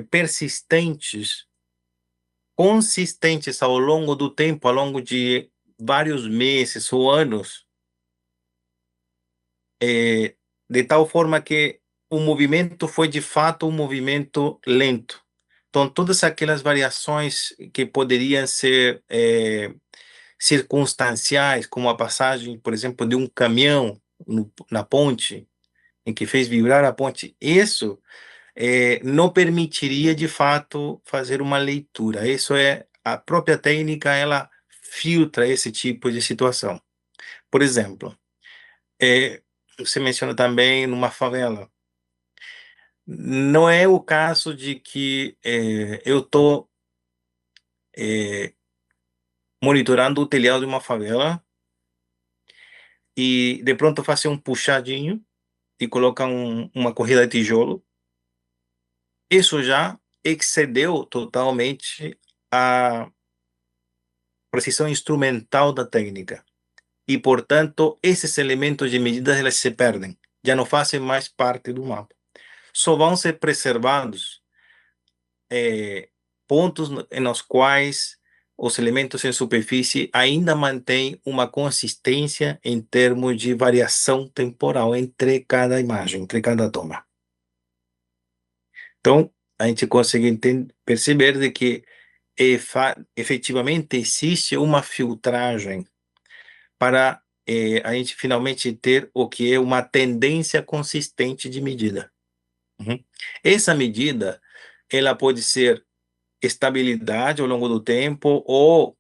persistentes, consistentes ao longo do tempo, ao longo de vários meses ou anos, de tal forma que o movimento foi, de fato, um movimento lento. Então, todas aquelas variações que poderiam ser circunstanciais, como a passagem, por exemplo, de um caminhão na ponte, em que fez vibrar a ponte, isso não permitiria, de fato, fazer uma leitura. Isso a própria técnica, ela filtra esse tipo de situação. Por exemplo, você menciona também numa favela. Não é o caso de que eu estou monitorando o telhado de uma favela e, de pronto, faço um puxadinho e coloca uma corrida de tijolo. Isso já excedeu totalmente a precisão instrumental da técnica. E, portanto, esses elementos de medidas elas se perdem, já não fazem mais parte do mapa. Só vão ser preservados pontos nos quais os elementos em superfície ainda mantêm uma consistência em termos de variação temporal entre cada imagem, entre cada toma. Então, a gente consegue perceber de que efetivamente existe uma filtragem para a gente finalmente ter o que é uma tendência consistente de medida. Essa medida, ela pode ser estabilidade ao longo do tempo ou,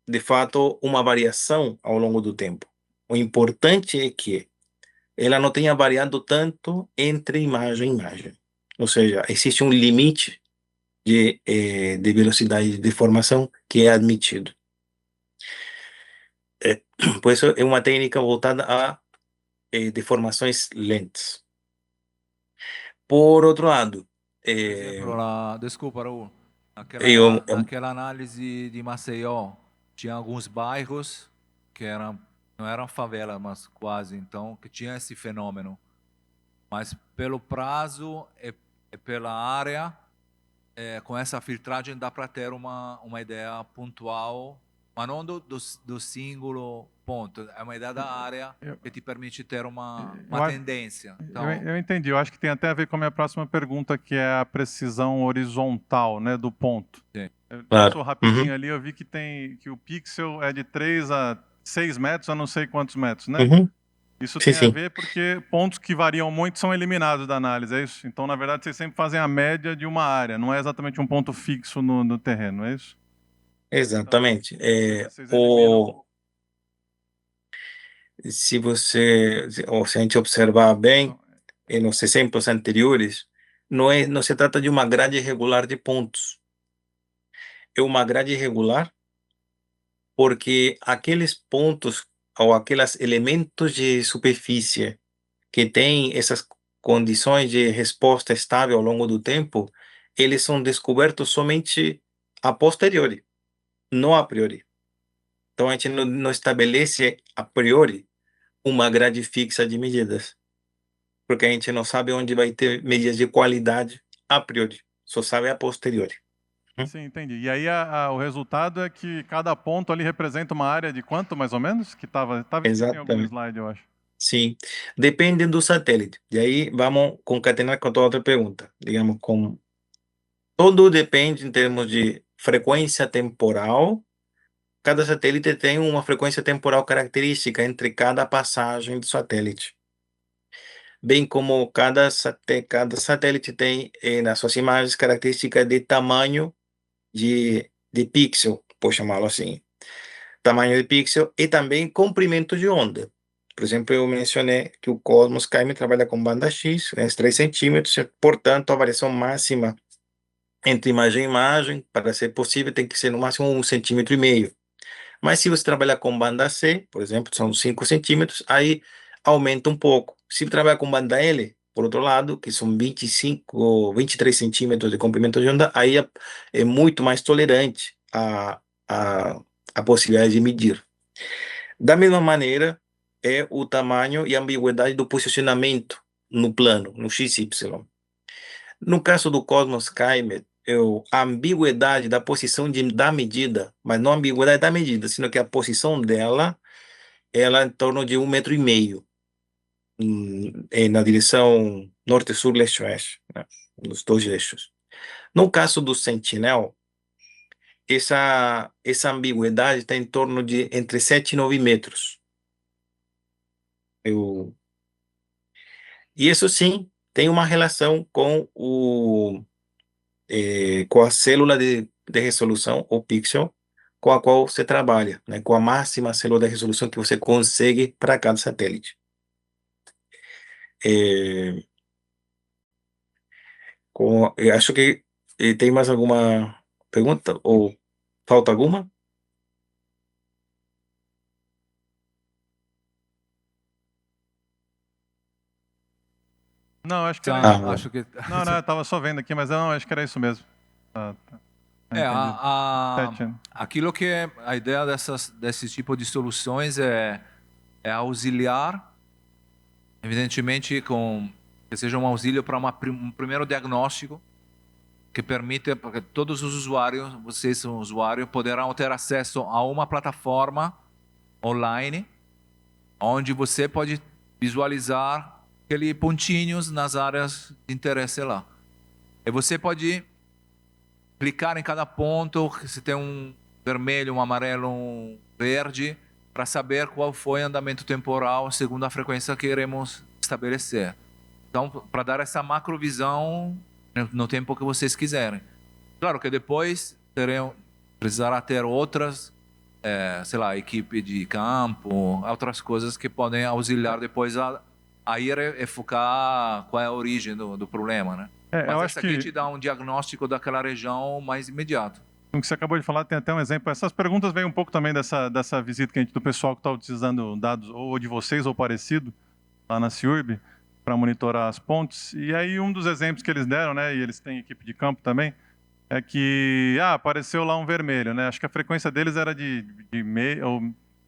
de fato, uma variação ao longo do tempo. O importante é que ela não tenha variado tanto entre imagem e imagem. Ou seja, existe um limite de velocidade de deformação que é admitido. Por isso, é uma técnica voltada a deformações lentas. Por outro lado, desculpa, Raul. Eu- Naquela análise de Maceió, tinha alguns bairros que não eram favela, mas quase, então, que tinha esse fenômeno. Mas pelo prazo e pela área, com essa filtragem dá para ter uma ideia pontual, mas não do singulo ponto. É uma ideia da área que te permite ter uma tendência. Então, Eu entendi. Eu acho que tem até a ver com a minha próxima pergunta, que é a precisão horizontal, né, do ponto. Sim. Passou rapidinho ali, eu vi que o pixel é de 3 a 6 metros, a não sei quantos metros, né? Isso tem a ver porque pontos que variam muito são eliminados da análise, é isso? Então, na verdade, vocês sempre fazem a média de uma área, não é exatamente um ponto fixo no terreno, é isso? Exatamente. Se a gente observar bem, nos exemplos anteriores, não se trata de uma grade regular de pontos. É uma grade regular porque aqueles pontos ou aqueles elementos de superfície que têm essas condições de resposta estável ao longo do tempo, eles são descobertos somente a posteriori, não a priori. Então, a gente não estabelece a priori uma grade fixa de medidas, porque a gente não sabe onde vai ter medidas de qualidade a priori, só sabe a posteriori. Sim, entendi. E aí o resultado é que cada ponto ali representa uma área de quanto, mais ou menos? Que estava escrito em algum Exatamente. slide, eu acho. Sim, depende do satélite. E aí vamos concatenar com a tua outra pergunta. Digamos, tudo depende em termos de frequência temporal. Cada satélite tem uma frequência temporal característica entre cada passagem do satélite. Bem como cada satélite tem nas suas imagens características de tamanho de pixel, por chamá-lo assim. Tamanho de pixel e também comprimento de onda. Por exemplo, eu mencionei que o Cosmos KM trabalha com banda X, 3 centímetros, portanto, a variação máxima entre imagem e imagem, para ser possível, tem que ser no máximo 1,5 centímetros. Mas se você trabalhar com banda C, por exemplo, são 5 centímetros, aí aumenta um pouco. Se trabalhar com banda L, por outro lado, que são 23 centímetros de comprimento de onda, aí é muito mais tolerante a possibilidade de medir. Da mesma maneira, é o tamanho e a ambiguidade do posicionamento no plano, no XY. No caso do Cosmos Skymet, a ambiguidade da posição da medida, mas não a ambiguidade da medida, sino que a posição dela, ela é em torno de 1,5 metro, na direção norte-sul, leste-oeste, né? Nos dois eixos. No caso do Sentinel, essa ambiguidade está em torno de entre 7 e 9 metros. E isso sim tem uma relação com com a célula de resolução, ou pixel, com a qual você trabalha, né? Com a máxima célula de resolução que você consegue para cada satélite. Eu acho que tem mais alguma pergunta ou falta alguma? Não, acho que Tá, era isso. acho que... Não, eu tava só vendo aqui, mas não, acho que era isso mesmo. Tá. Entendi. Aquilo que é a ideia desse tipo de soluções é auxiliar, evidentemente, que seja um auxílio para um primeiro diagnóstico que permite que todos os usuários, vocês são usuários, poderão ter acesso a uma plataforma online onde você pode visualizar aqueles pontinhos nas áreas de interesse lá. E você pode clicar em cada ponto, se tem um vermelho, um amarelo, um verde, para saber qual foi o andamento temporal segundo a frequência que iremos estabelecer. Então, para dar essa macrovisão no tempo que vocês quiserem. Claro que depois precisará ter outras, sei lá, equipe de campo, outras coisas que podem auxiliar depois a ir e focar qual é a origem do problema, né? Mas essa aqui te dá um diagnóstico daquela região mais imediato. O que você acabou de falar tem até um exemplo. Essas perguntas vêm um pouco também dessa visita que a gente, do pessoal que está utilizando dados ou de vocês ou parecido lá na CIURB para monitorar as pontes. E aí um dos exemplos que eles deram, né, e eles têm equipe de campo também, é que apareceu lá um vermelho, né? Acho que a frequência deles era de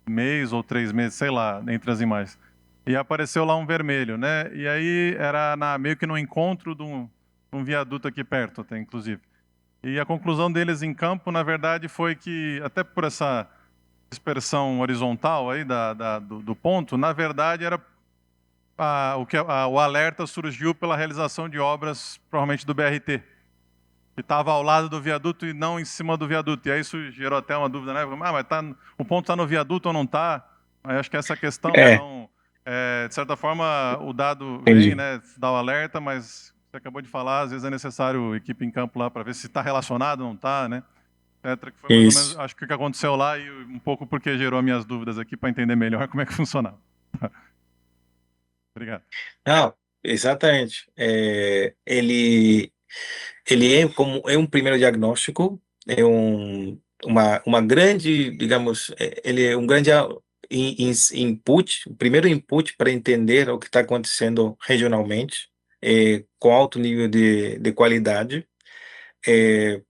mês ou 3 meses, sei lá, entre as imagens. E apareceu lá um vermelho, né? E aí era meio que no encontro de um viaduto aqui perto, até, inclusive. E a conclusão deles em campo, na verdade, foi que, até por essa dispersão horizontal aí do ponto, na verdade, era o alerta surgiu pela realização de obras, provavelmente do BRT, que estava ao lado do viaduto e não em cima do viaduto. E aí isso gerou até uma dúvida, né? Mas o ponto está no viaduto ou não está? Acho que essa questão, de certa forma, o dado vem, né, dá o alerta, mas você acabou de falar, às vezes é necessário equipe em campo lá para ver se está relacionado ou não está, né? Etc. Que foi mais ou menos, acho que o que aconteceu lá e um pouco porque gerou minhas dúvidas aqui para entender melhor como é que funcionava. Obrigado. Não, exatamente. Ele é um primeiro diagnóstico, é uma grande, digamos, ele é um grande input, o primeiro input para entender o que está acontecendo regionalmente, com alto nível de qualidade. E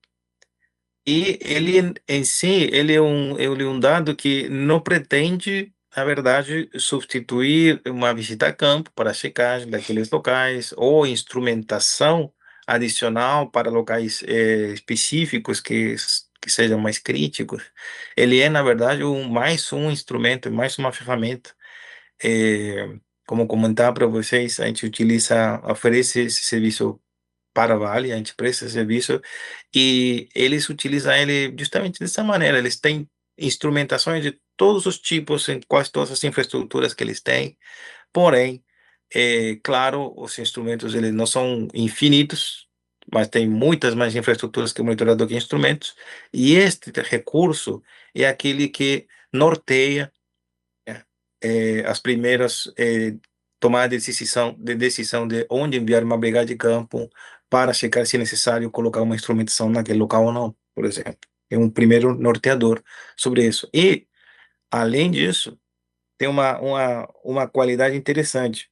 ele em si, ele é um dado que não pretende, na verdade, substituir uma visita a campo para checagem daqueles locais ou instrumentação adicional para locais específicos que sejam mais críticos. Ele é, na verdade, mais um instrumento, mais uma ferramenta como comentar para vocês, a gente oferece esse serviço para a Vale, a gente presta esse serviço e eles utilizam ele justamente dessa maneira. Eles têm instrumentações de todos os tipos, em quase todas as infraestruturas que eles têm, porém, claro, os instrumentos eles não são infinitos, mas tem muitas mais infraestruturas que o monitorador que instrumentos, e este recurso é aquele que norteia as primeiras tomar decisão de onde enviar uma brigada de campo para checar se é necessário colocar uma instrumentação naquele local ou não, por exemplo. É um primeiro norteador sobre isso. E, além disso, tem uma qualidade interessante.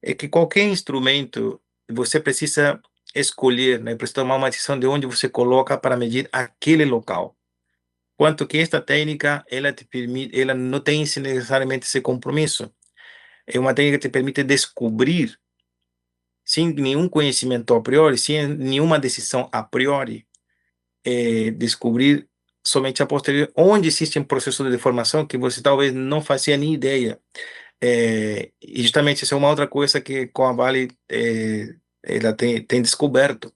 É que qualquer instrumento, você precisa escolher, né, precisa tomar uma decisão de onde você coloca para medir aquele local. Quanto que esta técnica, ela te permite, ela não tem necessariamente esse compromisso. É uma técnica que te permite descobrir, sem nenhum conhecimento a priori, sem nenhuma decisão a priori, descobrir somente a posteriori, onde existe um processo de deformação que você talvez não fazia nem ideia. E justamente essa é uma outra coisa que com a Vale ela tem descoberto,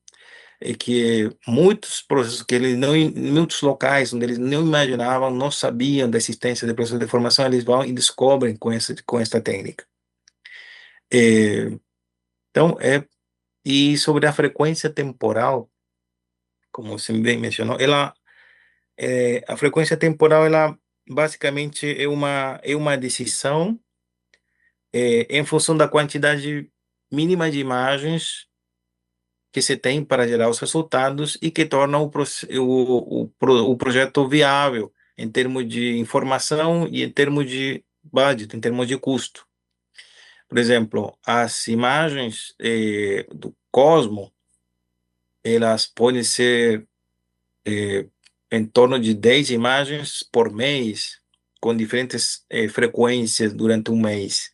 é que muitos processos que eles não, em muitos locais onde eles não imaginavam, não sabiam da existência de processos de deformação, eles vão e descobrem com esta técnica. Então, e sobre a frequência temporal, como você bem mencionou, a frequência temporal, ela basicamente é uma decisão em função da quantidade mínima de imagens que se tem para gerar os resultados e que torna o projeto viável em termos de informação e em termos de budget, em termos de custo. Por exemplo, as imagens do Cosmo, elas podem ser em torno de 10 imagens por mês, com diferentes frequências durante um mês.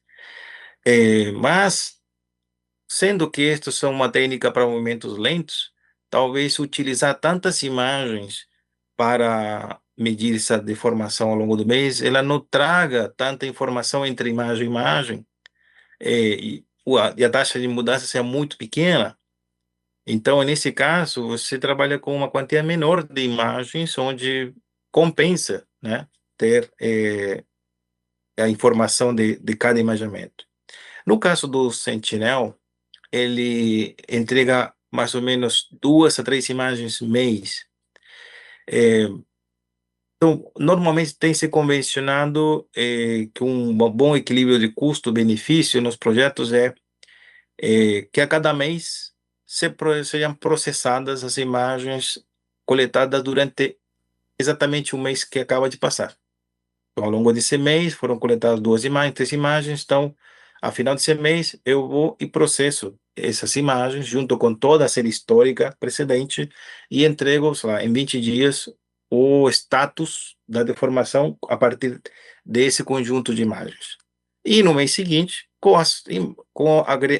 Mas, sendo que estes são uma técnica para movimentos lentos, talvez utilizar tantas imagens para medir essa deformação ao longo do mês, ela não traga tanta informação entre imagem e imagem, e a taxa de mudança seja muito pequena. Então, nesse caso, você trabalha com uma quantia menor de imagens, onde compensa, né, ter a informação de cada imaginamento. No caso do Sentinel, ele entrega mais ou menos 2 a 3 imagens mês. Então, normalmente tem se convencionado que um bom equilíbrio de custo-benefício nos projetos é que a cada mês sejam processadas as imagens coletadas durante exatamente o mês que acaba de passar. Então, ao longo desse mês, foram coletadas 2 imagens, 3 imagens. Então, ao final desse mês, eu vou e processo essas imagens, junto com toda a série histórica precedente, e entrego, sei lá, em 20 dias, o status da deformação a partir desse conjunto de imagens. E no mês seguinte,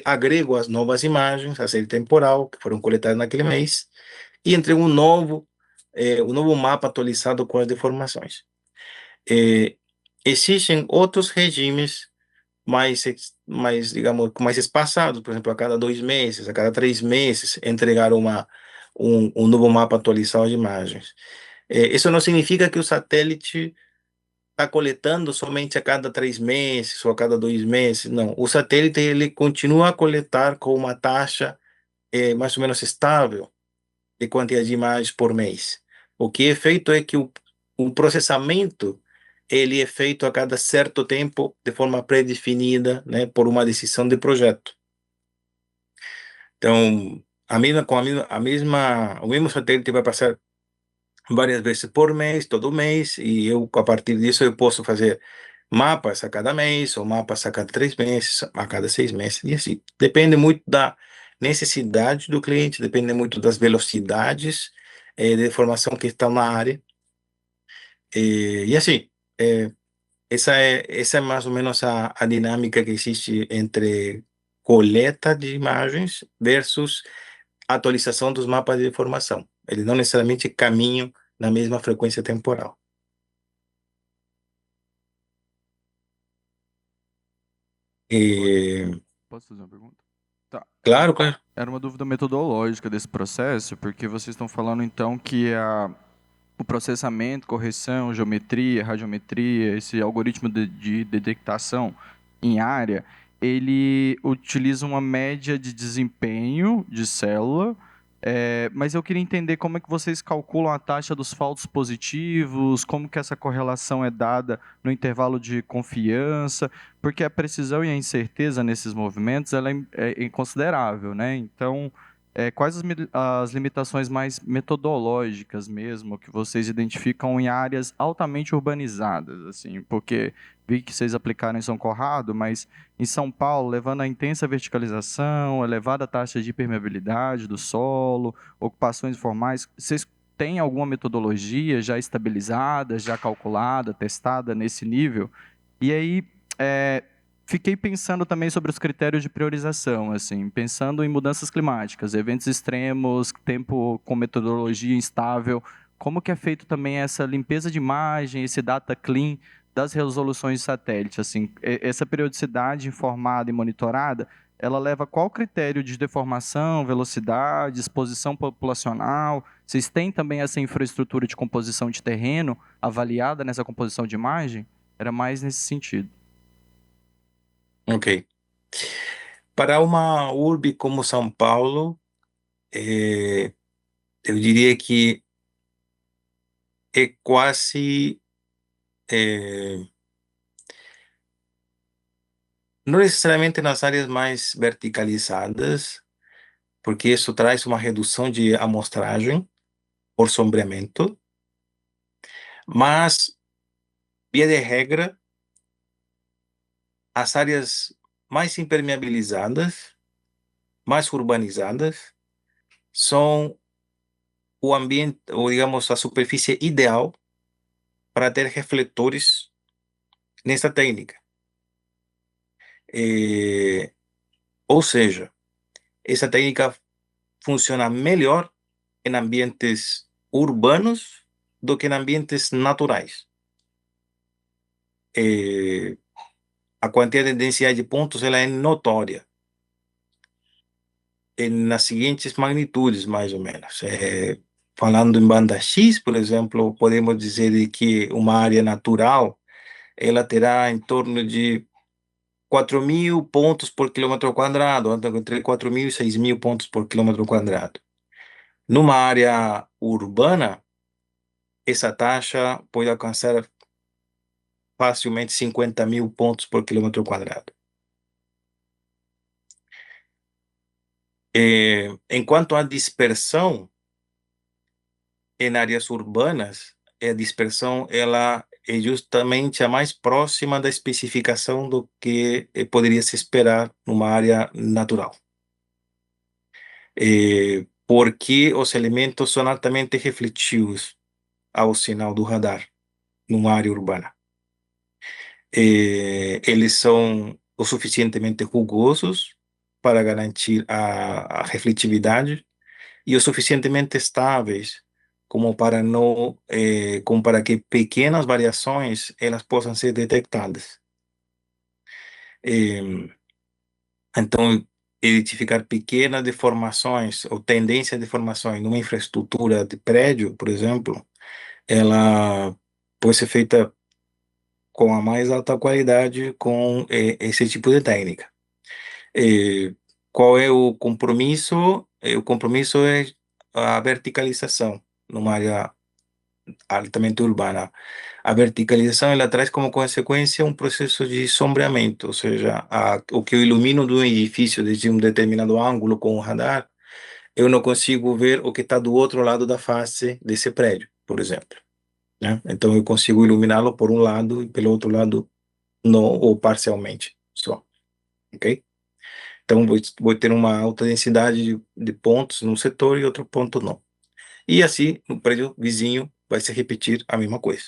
agrego as novas imagens, a série temporal, que foram coletadas naquele mês, e entrego um novo mapa atualizado com as deformações. Existem outros regimes mais, digamos, mais espaçados, por exemplo, a cada 2 meses, a cada 3 meses, entregar um novo mapa atualizado de imagens. Isso não significa que o satélite está coletando somente a cada 3 meses ou a cada 2 meses, não. O satélite ele continua a coletar com uma taxa mais ou menos estável de quantidade de imagens por mês. O que é feito é que o processamento ele é feito a cada certo tempo de forma pré-definida, né, por uma decisão de projeto. Então, o mesmo satélite vai passar várias vezes por mês, todo mês, e a partir disso eu posso fazer mapas a cada mês, ou mapas a cada 3 meses, a cada 6 meses, e assim. Depende muito da necessidade do cliente, depende muito das velocidades de informação que estão na área. E assim, essa é mais ou menos a dinâmica que existe entre coleta de imagens versus atualização dos mapas de informação. Eles não necessariamente caminham na mesma frequência temporal. Posso fazer uma pergunta? Tá. Claro, claro. Era uma dúvida metodológica desse processo, porque vocês estão falando então que o processamento, correção, geometria, radiometria, esse algoritmo de detectação em área, ele utiliza uma média de desempenho de célula, mas eu queria entender como é que vocês calculam a taxa dos falsos positivos, como que essa correlação é dada no intervalo de confiança, porque a precisão e a incerteza nesses movimentos ela é inconsiderável, né? Então, quais as limitações mais metodológicas mesmo que vocês identificam em áreas altamente urbanizadas, assim? Porque vi que vocês aplicaram em São Conrado, mas em São Paulo, levando a intensa verticalização, elevada taxa de permeabilidade do solo, ocupações informais, vocês têm alguma metodologia já estabilizada, já calculada, testada nesse nível? E aí, fiquei pensando também sobre os critérios de priorização, assim, pensando em mudanças climáticas, eventos extremos, tempo com metodologia instável, como que é feito também essa limpeza de imagem, esse data clean das resoluções de satélite, assim, essa periodicidade informada e monitorada, ela leva qual critério de deformação, velocidade, exposição populacional? Vocês têm também essa infraestrutura de composição de terreno avaliada nessa composição de imagem? Era mais nesse sentido. Ok. Para uma urbe como São Paulo, eu diria que é quase não necessariamente nas áreas mais verticalizadas, porque isso traz uma redução de amostragem por sombreamento, mas, via de regra, as áreas mais impermeabilizadas, mais urbanizadas, são o ambiente, ou digamos, a superfície ideal para ter refletores nessa técnica. Ou seja, essa técnica funciona melhor em ambientes urbanos do que em ambientes naturais. A quantidade de densidade de pontos ela é notória. Nas seguintes magnitudes, mais ou menos. Falando em banda X, por exemplo, podemos dizer que uma área natural ela terá em torno de 4.000 pontos por quilômetro quadrado, entre 4.000 e 6.000 pontos por quilômetro quadrado. Numa área urbana, essa taxa pode alcançar facilmente 50.000 pontos por quilômetro quadrado. Enquanto à dispersão, em áreas urbanas, a dispersão ela é justamente a mais próxima da especificação do que poderia se esperar numa área natural. Porque os elementos são altamente refletivos ao sinal do radar numa área urbana. Eles são o suficientemente rugosos para garantir a refletividade e o suficientemente estáveis como para não, como para que pequenas variações elas possam ser detectadas. Então, identificar pequenas deformações ou tendência de deformações numa infraestrutura de prédio, por exemplo, ela pode ser feita com a mais alta qualidade com esse tipo de técnica. Qual é o compromisso? O compromisso é a verticalização numa área altamente urbana. A verticalização ela traz como consequência um processo de sombreamento, ou seja, o que eu ilumino do edifício desde um determinado ângulo com o radar, eu não consigo ver o que está do outro lado da face desse prédio, por exemplo. Né? Então eu consigo iluminá-lo por um lado e pelo outro lado não, ou parcialmente só. Ok? Então vou ter uma alta densidade de pontos num setor e outro ponto não. E assim, no prédio vizinho vai se repetir a mesma coisa.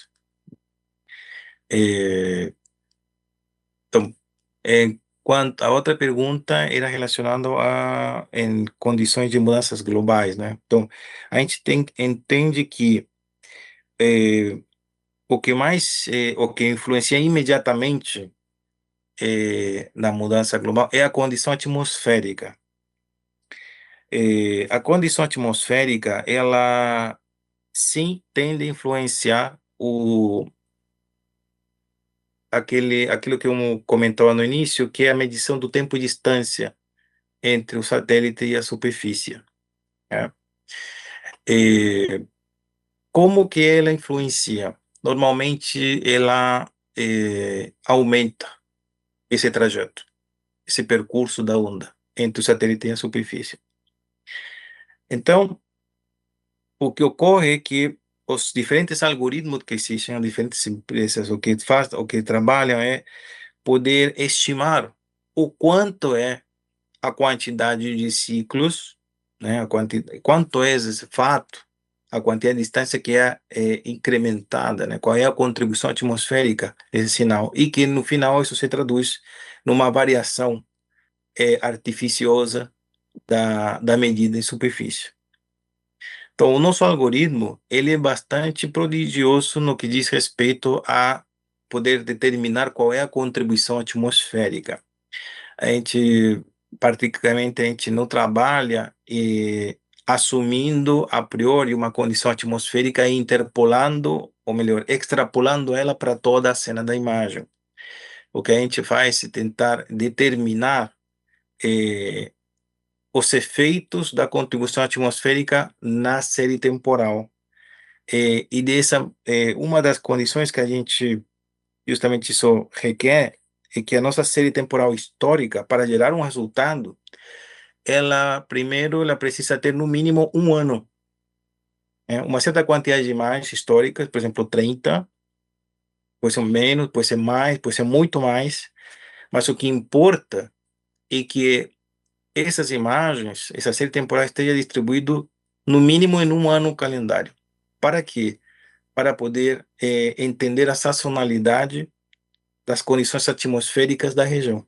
Então, quanto a outra pergunta era relacionada em condições de mudanças globais, né? Então, a gente entende que o que influencia imediatamente da mudança global é a condição atmosférica. A condição atmosférica, ela sim tende a influenciar aquilo que eu comentava no início, que é a medição do tempo e distância entre o satélite e a superfície, né? Como que ela influencia? Normalmente, ela aumenta esse trajeto, esse percurso da onda entre o satélite e a superfície. Então, o que ocorre é que os diferentes algoritmos que existem, as diferentes empresas, o que trabalham é poder estimar o quanto é a quantidade de ciclos, né, quanto é esse fato, a quantidade de distância que é incrementada, né, qual é a contribuição atmosférica desse sinal, e que no final isso se traduz numa variação artificiosa da medida em superfície. Então, o nosso algoritmo, ele é bastante prodigioso no que diz respeito a poder determinar qual é a contribuição atmosférica. Praticamente, a gente não trabalha assumindo a priori uma condição atmosférica e interpolando, ou melhor, extrapolando ela para toda a cena da imagem. O que a gente faz é tentar determinar os efeitos da contribuição atmosférica na série temporal. E uma das condições que a gente justamente isso requer é que a nossa série temporal histórica, para gerar um resultado, primeiro ela precisa ter no mínimo 1 ano. Uma certa quantidade de imagens históricas, por exemplo, 30, pode ser menos, pode ser mais, pode ser muito mais, mas o que importa é que essas imagens, essa série temporal esteja distribuído no mínimo em 1 ano calendário. Para quê? Para poder entender a sazonalidade das condições atmosféricas da região.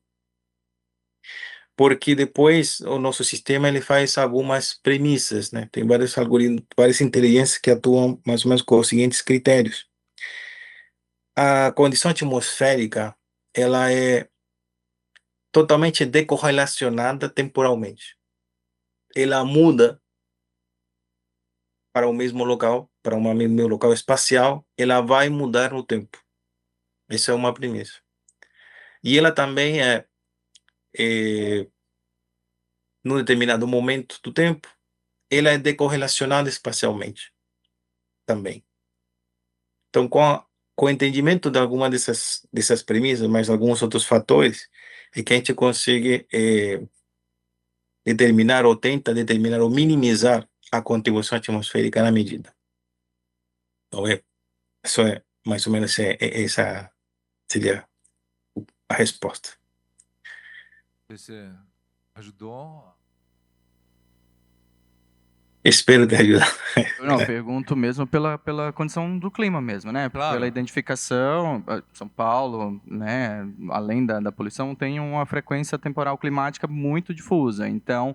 Porque depois o nosso sistema ele faz algumas premissas, né? Tem vários algoritmos, várias inteligências que atuam mais ou menos com os seguintes critérios. A condição atmosférica, ela é totalmente decorrelacionada temporalmente. Ela muda para o mesmo local, para um mesmo local espacial, ela vai mudar no tempo. Essa é uma premissa. E ela também num determinado momento do tempo, ela é decorrelacionada espacialmente também. Então, com o entendimento de alguma dessas premissas, mais alguns outros fatores, é que a gente consegue determinar ou tenta determinar ou minimizar a contribuição atmosférica na medida. Então, isso é mais ou menos essa seria a resposta. Você ajudou? Espero ter ajudado. Não, pergunto mesmo pela condição do clima mesmo, né? Claro. Pela identificação, São Paulo, né, além da poluição, tem uma frequência temporal climática muito difusa. Então,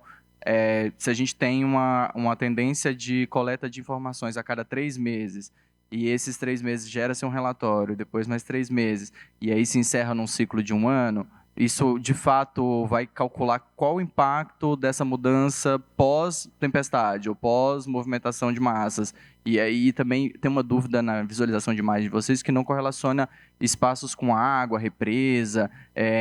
se a gente tem uma tendência de coleta de informações a cada 3 meses, e esses 3 meses gera-se um relatório, depois mais 3 meses, e aí se encerra num ciclo de 1 ano, isso, de fato, vai calcular qual o impacto dessa mudança pós-tempestade ou pós-movimentação de massas. E aí também tem uma dúvida na visualização de imagem de vocês que não correlaciona espaços com água, represa.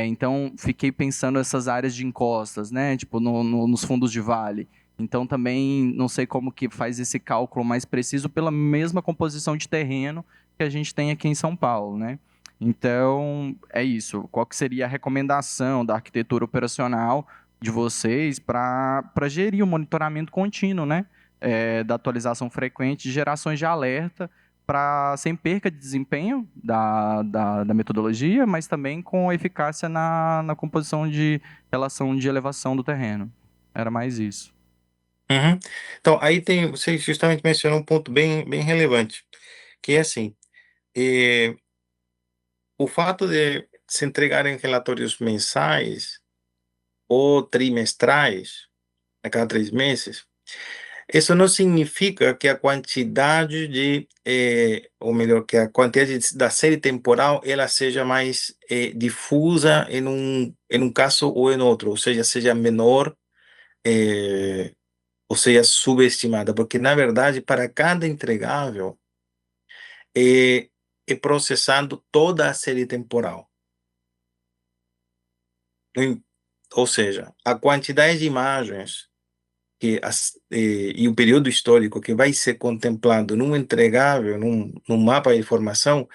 Então, fiquei pensando essas áreas de encostas, né? Tipo, nos fundos de vale. Então, também não sei como que faz esse cálculo mais preciso pela mesma composição de terreno que a gente tem aqui em São Paulo, né? Então, é isso. Qual que seria a recomendação da arquitetura operacional de vocês para gerir o monitoramento contínuo, né? Da atualização frequente de gerações de alerta sem perca de desempenho da metodologia, mas também com eficácia na composição de relação de elevação do terreno. Era mais isso. Uhum. Então, aí você justamente mencionou um ponto bem relevante, que é assim, o fato de se entregarem relatórios mensais ou trimestrais, a cada 3 meses, Isso não significa que a quantidade ou melhor, que a quantidade da série temporal ela seja mais difusa em um caso ou em outro, ou seja menor, ou seja subestimada, porque na verdade para cada entregável é processando toda a série temporal. Ou seja, a quantidade de imagens e o período histórico que vai ser contemplado num entregável, num mapa de informação,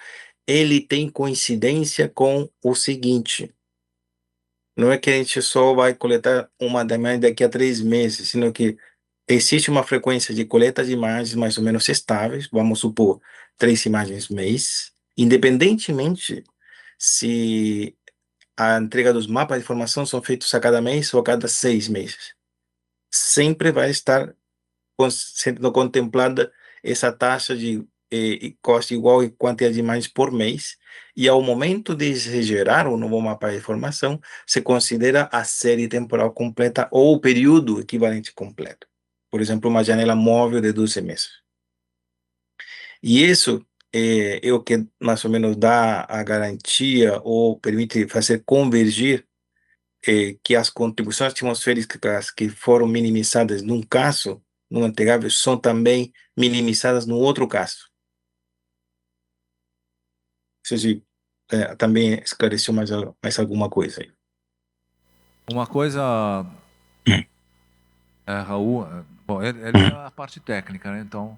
ele tem coincidência com o seguinte: não é que a gente só vai coletar uma imagem daqui a 3 meses, sino que existe uma frequência de coleta de imagens mais ou menos estáveis, vamos supor 3 imagens mês, independentemente se a entrega dos mapas de informação são feitos a cada mês ou a cada 6 meses. Sempre vai estar sendo contemplada essa taxa de custo igual em quantidade de imagens por mês, e ao momento de se gerar um novo mapa de informação, se considera a série temporal completa ou o período equivalente completo. Por exemplo, uma janela móvel de 12 meses. E isso é o que mais ou menos dá a garantia ou permite fazer convergir que as contribuições atmosféricas que foram minimizadas num caso, num entregável, são também minimizadas no outro caso. Ou seja, também esclareceu mais alguma coisa aí. Uma coisa, Raul, bom, ele é a parte técnica, né? Então,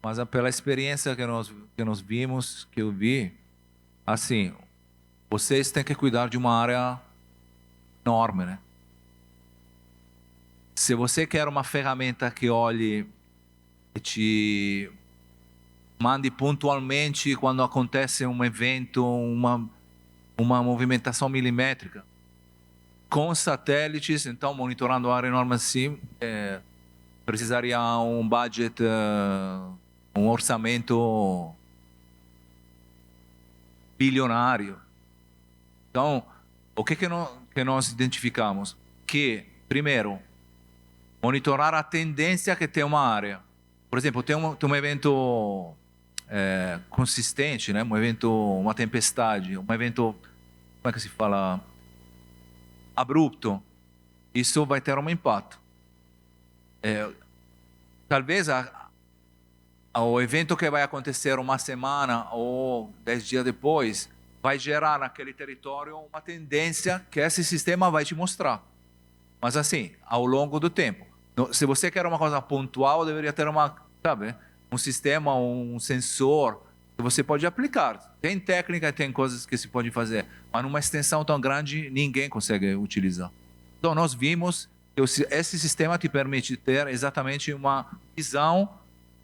mas pela experiência que nós vimos, que eu vi, assim, vocês têm que cuidar de uma área enorme, né? Se você quer uma ferramenta que olhe e te mande pontualmente quando acontece um evento, uma movimentação milimétrica, com satélites, então monitorando a área enorme assim, precisaria um budget, um orçamento bilionário. Então, o que nós identificamos? Que, primeiro, monitorar a tendência que tem uma área. Por exemplo, tem um evento consistente, né? Um evento, uma tempestade, um evento, como é que se fala? Abrupto. Isso vai ter um impacto. Talvez o evento que vai acontecer uma semana ou 10 dias depois vai gerar naquele território uma tendência que esse sistema vai te mostrar. Mas assim, ao longo do tempo. Se você quer uma coisa pontual, deveria ter um sistema, um sensor que você pode aplicar. Tem técnica, tem coisas que se pode fazer, mas numa extensão tão grande, ninguém consegue utilizar. Então, nós vimos que esse sistema te permite ter exatamente uma visão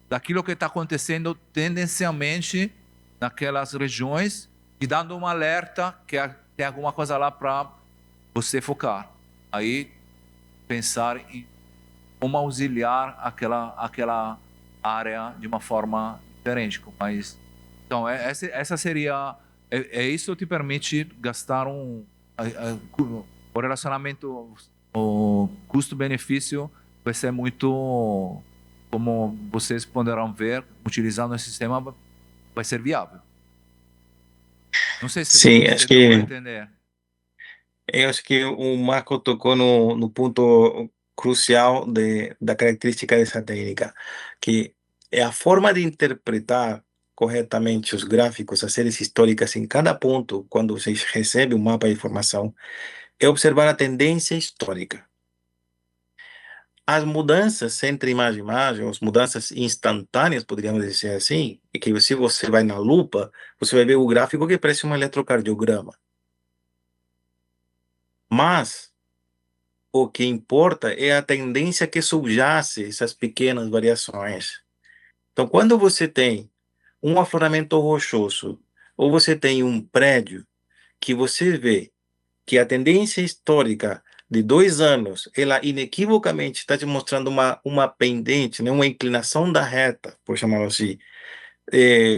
daquilo que está acontecendo tendencialmente naquelas regiões e dando um alerta que tem alguma coisa lá para você focar. Aí, pensar em como auxiliar aquela área de uma forma diferente. Mas, então, essa seria... isso te permite gastar o relacionamento, o custo-benefício vai ser muito, como vocês poderão ver, utilizando esse sistema, vai ser viável. Não sei se Sim, você acho deu para que entender. eu acho que o Marco tocou no ponto crucial da característica dessa técnica, que é a forma de interpretar corretamente os gráficos, as séries históricas em cada ponto, quando você recebe um mapa de informação, é observar a tendência histórica. As mudanças entre imagem e imagem, as mudanças instantâneas, poderíamos dizer assim, é que se você vai na lupa, você vai ver o gráfico que parece um eletrocardiograma. Mas o que importa é a tendência que subjace essas pequenas variações. Então, quando você tem um afloramento rochoso, ou você tem um prédio que você vê que a tendência histórica de 2 anos, ela inequivocamente está te mostrando uma pendente, né, uma inclinação da reta, por chamar assim,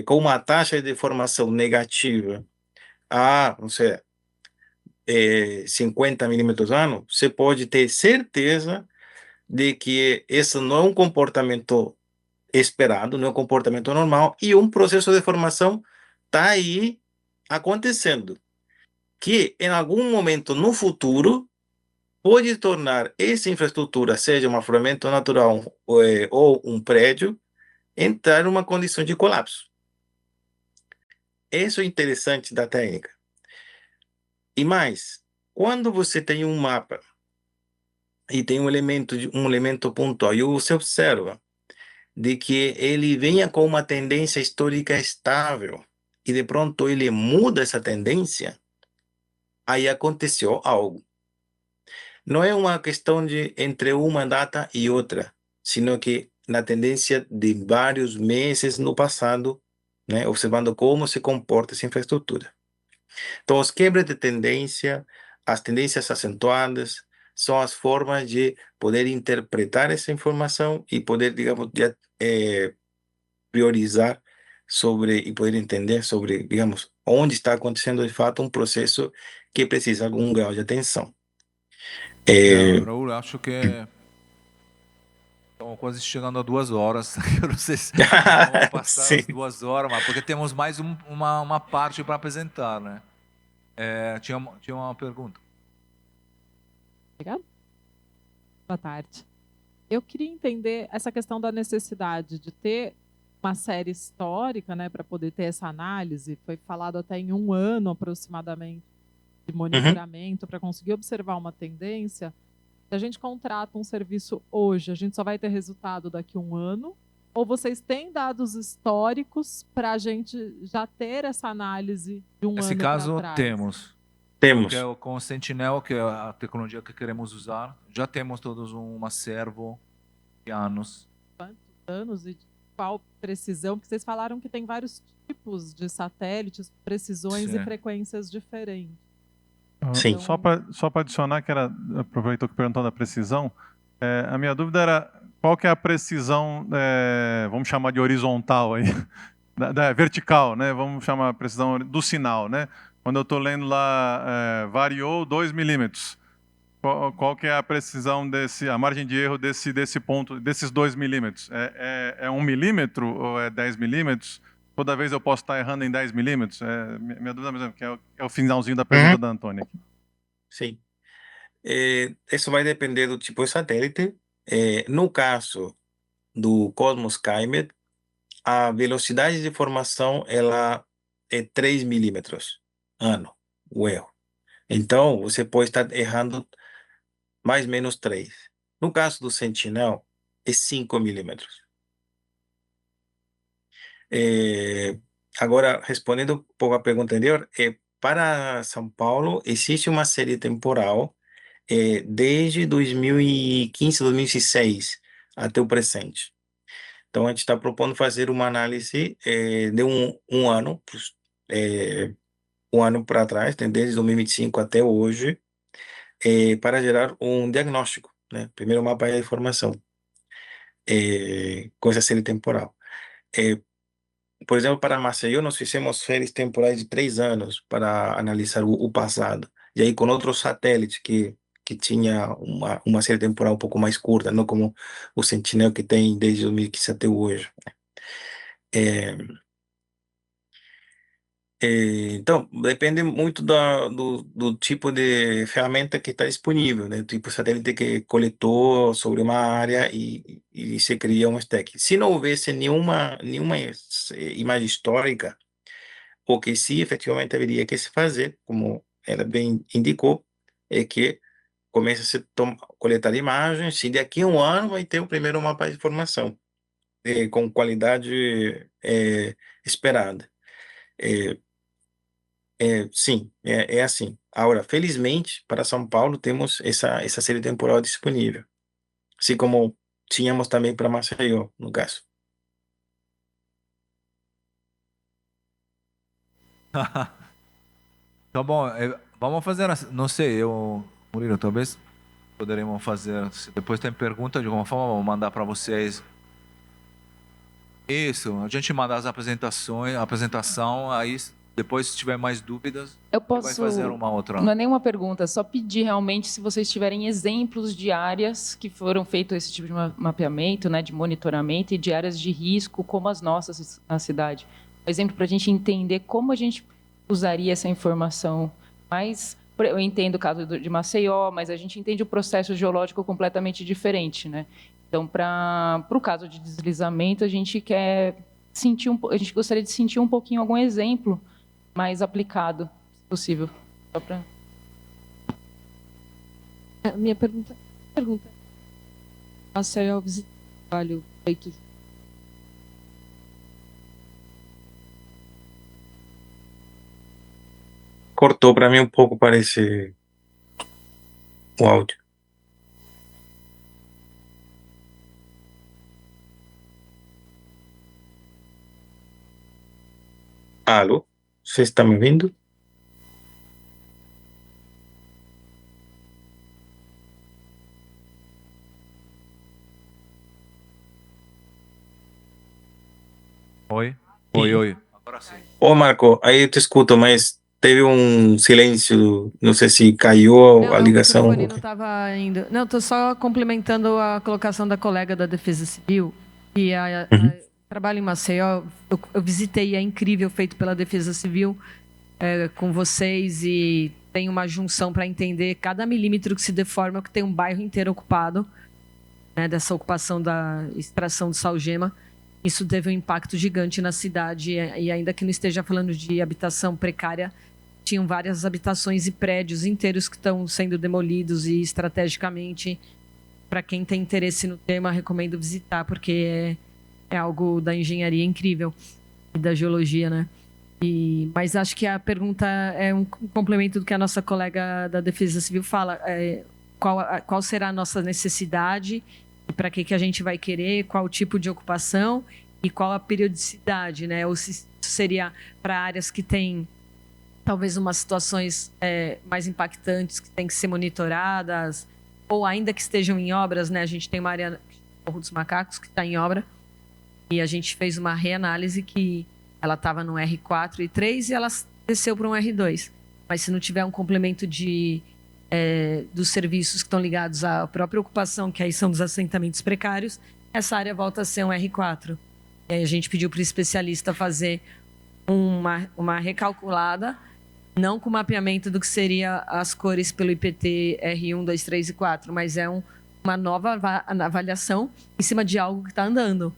com uma taxa de deformação negativa não sei, 50 milímetros ano, você pode ter certeza de que esse não é um comportamento esperado, não é um comportamento normal, e um processo de formação está aí acontecendo, que em algum momento no futuro pode tornar essa infraestrutura, seja um afloramento natural ou um prédio, entrar numa condição de colapso. Isso é interessante da técnica. E mais, quando você tem um mapa e tem um elemento pontual, e você observa de que ele venha com uma tendência histórica estável e de pronto ele muda essa tendência, aí aconteceu algo. Não é uma questão de entre uma data e outra, sino que na tendência de vários meses no passado, né, observando como se comporta essa infraestrutura. Então, as quebras de tendência, as tendências acentuadas, são as formas de poder interpretar essa informação e poder, digamos, priorizar sobre e poder entender sobre, digamos, onde está acontecendo de fato um processo que precisa de algum grau de atenção. Raul, acho que estamos quase chegando a 2 horas. Eu não sei se vamos passar as 2 horas, mas porque temos mais uma parte para apresentar, né? Tinha uma pergunta. Obrigada. Boa tarde. Eu queria entender essa questão da necessidade de ter uma série histórica, né, para poder ter essa análise. Foi falado até em 1 ano aproximadamente de monitoramento para conseguir observar uma tendência. Se a gente contrata um serviço hoje, a gente só vai ter resultado daqui a 1 ano? Ou vocês têm dados históricos para a gente já ter essa análise de 1 ano Nesse para caso, trás? temos. Temos. Com o Sentinel, que é a tecnologia que queremos usar, já temos todos um acervo de anos. Quantos anos e de qual precisão? Porque vocês falaram que tem vários tipos de satélites, precisões Sim. e frequências diferentes. Sim. Só para adicionar, que aproveitou que perguntou da precisão, a minha dúvida era qual que é a precisão, vamos chamar de horizontal aí, vertical, né? Vamos chamar a precisão do sinal, né? Quando eu estou lendo lá, variou 2 milímetros. Qual que é a precisão a margem de erro desse ponto, desses 2 milímetros? É 1 milímetro ou é 10 milímetros? Toda vez eu posso estar errando em 10 milímetros? Minha dúvida mesmo, que é o finalzinho da pergunta da Antônia. Sim. Isso vai depender do tipo de satélite. No caso do Cosmos Skymed, a velocidade de formação ela é 3 milímetros ano, o erro. Então, você pode estar errando mais ou menos 3. No caso do Sentinel, é 5 milímetros. Agora, respondendo um pouco a pergunta anterior, para São Paulo, existe uma série temporal desde 2015, 2016 até o presente. Então, a gente está propondo fazer uma análise de um ano, um ano para trás, desde 2025 até hoje, para gerar um diagnóstico, né? Primeiro mapa de informação, com essa série temporal. Por exemplo, para Maceió, nós fizemos séries temporais de 3 anos para analisar o passado. E aí, com outros satélites que tinha uma série temporal um pouco mais curta, não como o Sentinel, que tem desde 2015 até hoje. Então, depende muito do tipo de ferramenta que está disponível, né? Tipo satélite que coletou sobre uma área e se cria um stack. Se não houvesse nenhuma imagem histórica, o que sim efetivamente haveria que se fazer, como ela bem indicou, é que comece a se coletar imagens e daqui a 1 ano vai ter o primeiro mapa de informação com qualidade esperada. Sim, é assim. Agora, felizmente, para São Paulo, temos essa série temporal disponível. Assim como tínhamos também para Maceió, no caso. Tá bom, vamos fazer, não sei, Murilo, talvez poderemos fazer, se depois tem pergunta, de alguma forma, vou mandar para vocês. Isso, a gente manda as apresentação, aí Depois, se tiver mais dúvidas, Eu vai posso. fazer uma outra. Não é nenhuma pergunta, só pedir realmente se vocês tiverem exemplos de áreas que foram feito esse tipo de mapeamento, né, de monitoramento e de áreas de risco, como as nossas na cidade. Um exemplo para a gente entender como a gente usaria essa informação. Mas eu entendo o caso de Maceió, mas a gente entende o processo geológico completamente diferente, né? Então, para o caso de deslizamento, a gente quer sentir a gente gostaria de sentir um pouquinho algum exemplo mais aplicado, se possível. Só para... A minha pergunta Maceió visita o trabalho feito. Cortou para mim um pouco, parece o áudio. Alô? Você está me ouvindo? Oi? Oi. Agora sim. Ô, Marco, aí eu te escuto, mas teve um silêncio, não sei se caiu a ligação. O microfone não estava indo. Não, estou só complementando a colocação da colega da Defesa Civil. E trabalho em Maceió, eu visitei, é incrível, feito pela Defesa Civil com vocês, e tem uma junção para entender cada milímetro que se deforma, que tem um bairro inteiro ocupado, né, dessa ocupação da extração de salgema. Isso teve um impacto gigante na cidade, e ainda que não esteja falando de habitação precária, tinham várias habitações e prédios inteiros que estão sendo demolidos, e estrategicamente, para quem tem interesse no tema, recomendo visitar, porque é algo da engenharia incrível e da geologia, né? Mas acho que a pergunta é um complemento do que a nossa colega da Defesa Civil fala. Qual será a nossa necessidade? E para que a gente vai querer, qual o tipo de ocupação e qual a periodicidade, né? Ou se isso seria para áreas que têm talvez umas situações mais impactantes, que têm que ser monitoradas, ou ainda que estejam em obras, né? A gente tem uma área, Morro dos Macacos, que está em obra, e a gente fez uma reanálise que ela estava no R4 e 3 e ela desceu para um R2. Mas se não tiver um complemento dos serviços que estão ligados à própria ocupação, que aí são dos assentamentos precários, essa área volta a ser um R4. E aí a gente pediu para o especialista fazer uma recalculada, não com mapeamento do que seria as cores pelo IPT R1, 2, 3 e 4, mas uma nova avaliação em cima de algo que está andando.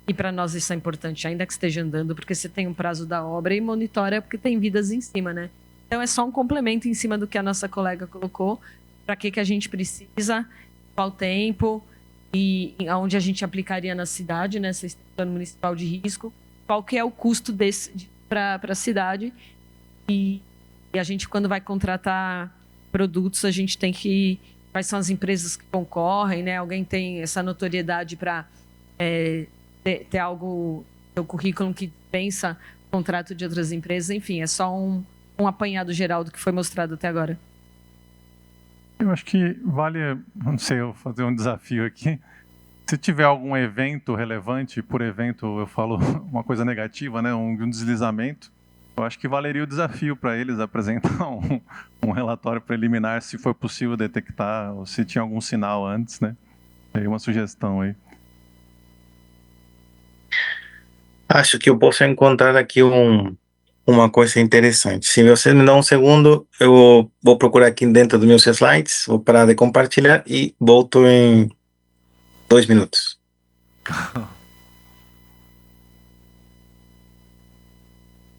E para nós isso é importante, ainda que esteja andando, porque você tem um prazo da obra e monitora porque tem vidas em cima, né? Então é só um complemento em cima do que a nossa colega colocou, para que a gente precisa, qual tempo e aonde a gente aplicaria na cidade, né? Esse plano municipal de risco, qual que é o custo para a cidade. E a gente, quando vai contratar produtos, a gente tem que... Quais são as empresas que concorrem, né? Alguém tem essa notoriedade para ter algo no currículo que pensa contrato de outras empresas. Enfim, é só um apanhado geral do que foi mostrado até agora. Eu acho que vale, não sei, eu fazer um desafio aqui. Se tiver algum evento relevante, por evento eu falo uma coisa negativa, né, um deslizamento, eu acho que valeria o desafio para eles apresentar um relatório preliminar, se for possível detectar, ou se tinha algum sinal antes, né? Tem uma sugestão aí. Acho que eu posso encontrar aqui uma coisa interessante. Se você me dá um segundo, eu vou procurar aqui dentro dos meus slides, vou parar de compartilhar e volto em 2 minutos.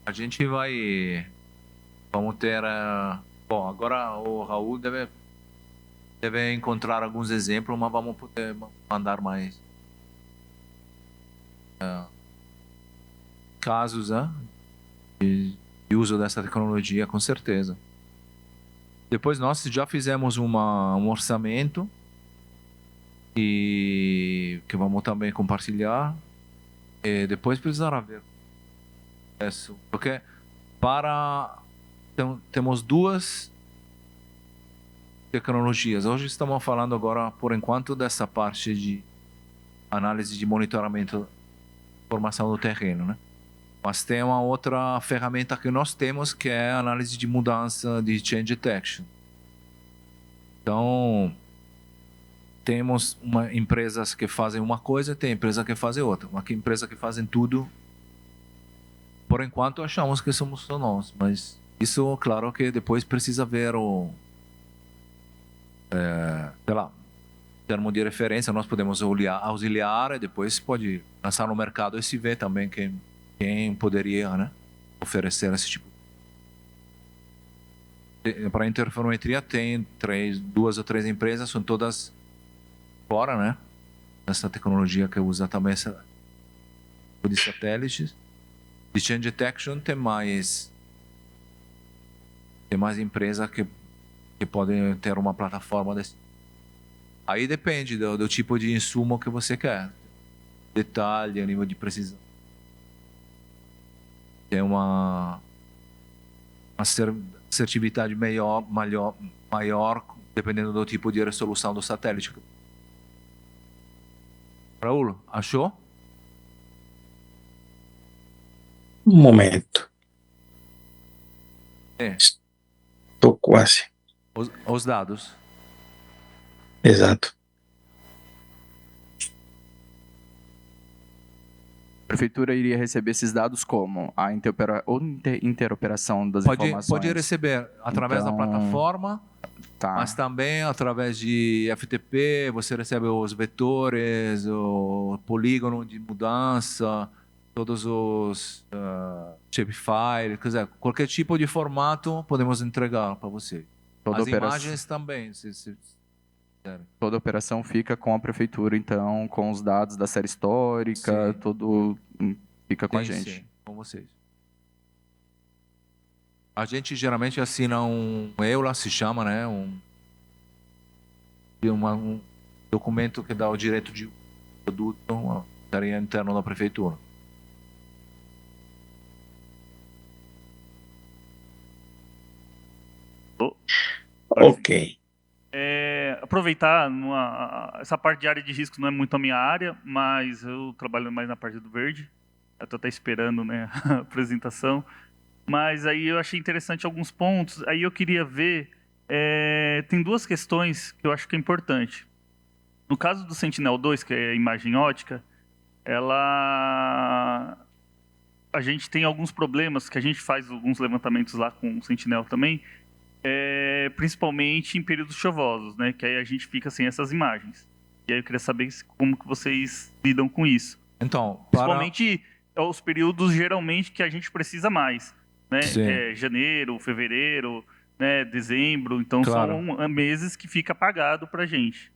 A gente vamos ter... bom, agora o Raul deve encontrar alguns exemplos, mas vamos poder mandar mais casos, né, de uso dessa tecnologia, com certeza. Depois nós já fizemos um orçamento que vamos também compartilhar. E depois precisará ver isso, porque temos duas tecnologias. Hoje estamos falando agora, por enquanto, dessa parte de análise de monitoramento, formação do terreno, né? Mas tem uma outra ferramenta que nós temos, que é a análise de mudança de change detection. Então, temos empresas que fazem uma coisa, tem empresas que fazem outra. Uma empresa que fazem tudo. Por enquanto, achamos que somos só nós, mas isso, claro, que depois precisa ver o... sei lá, termo de referência, nós podemos auxiliar e depois pode lançar no mercado e se ver também quem poderia, né, oferecer esse tipo. Para interferometria tem 2 ou 3 empresas, são todas fora, né, essa tecnologia que usa também essa de satélites. De change detection tem mais empresas que podem ter uma plataforma desse. Aí depende do tipo de insumo que você quer, detalhe, nível de precisão. Tem uma assertividade maior dependendo do tipo de resolução do satélite. Raul, achou? Um momento. Estou quase. Os dados. Exato. A prefeitura iria receber esses dados como? A interoperação das informações? Pode receber através da plataforma, mas também através de FTP, você recebe os vetores, o polígono de mudança, todos os shapefile, quer dizer, qualquer tipo de formato podemos entregar para você. As imagens também, se Toda a operação fica com a prefeitura, então, com os dados da série histórica, tudo fica com a gente. Sim, com vocês. A gente geralmente assina um EULA, se chama, né? Um documento que dá o direito de produto, uma tarefa interna da prefeitura. Ok. Aproveitar, essa parte de área de risco não é muito a minha área, mas eu trabalho mais na parte do verde. Eu estou até esperando, né, a apresentação. Mas aí eu achei interessante alguns pontos. Aí eu queria ver, tem 2 questões que eu acho que é importante. No caso do Sentinel-2, que é a imagem ótica, a gente tem alguns problemas, que a gente faz alguns levantamentos lá com o Sentinel também, principalmente em períodos chuvosos, né? Que aí a gente fica sem essas imagens. E aí eu queria saber como que vocês lidam com isso. Então, principalmente os períodos geralmente que a gente precisa mais, né? Sim. Que é janeiro, fevereiro, né? Dezembro. Então Claro. são meses que fica apagado pra gente.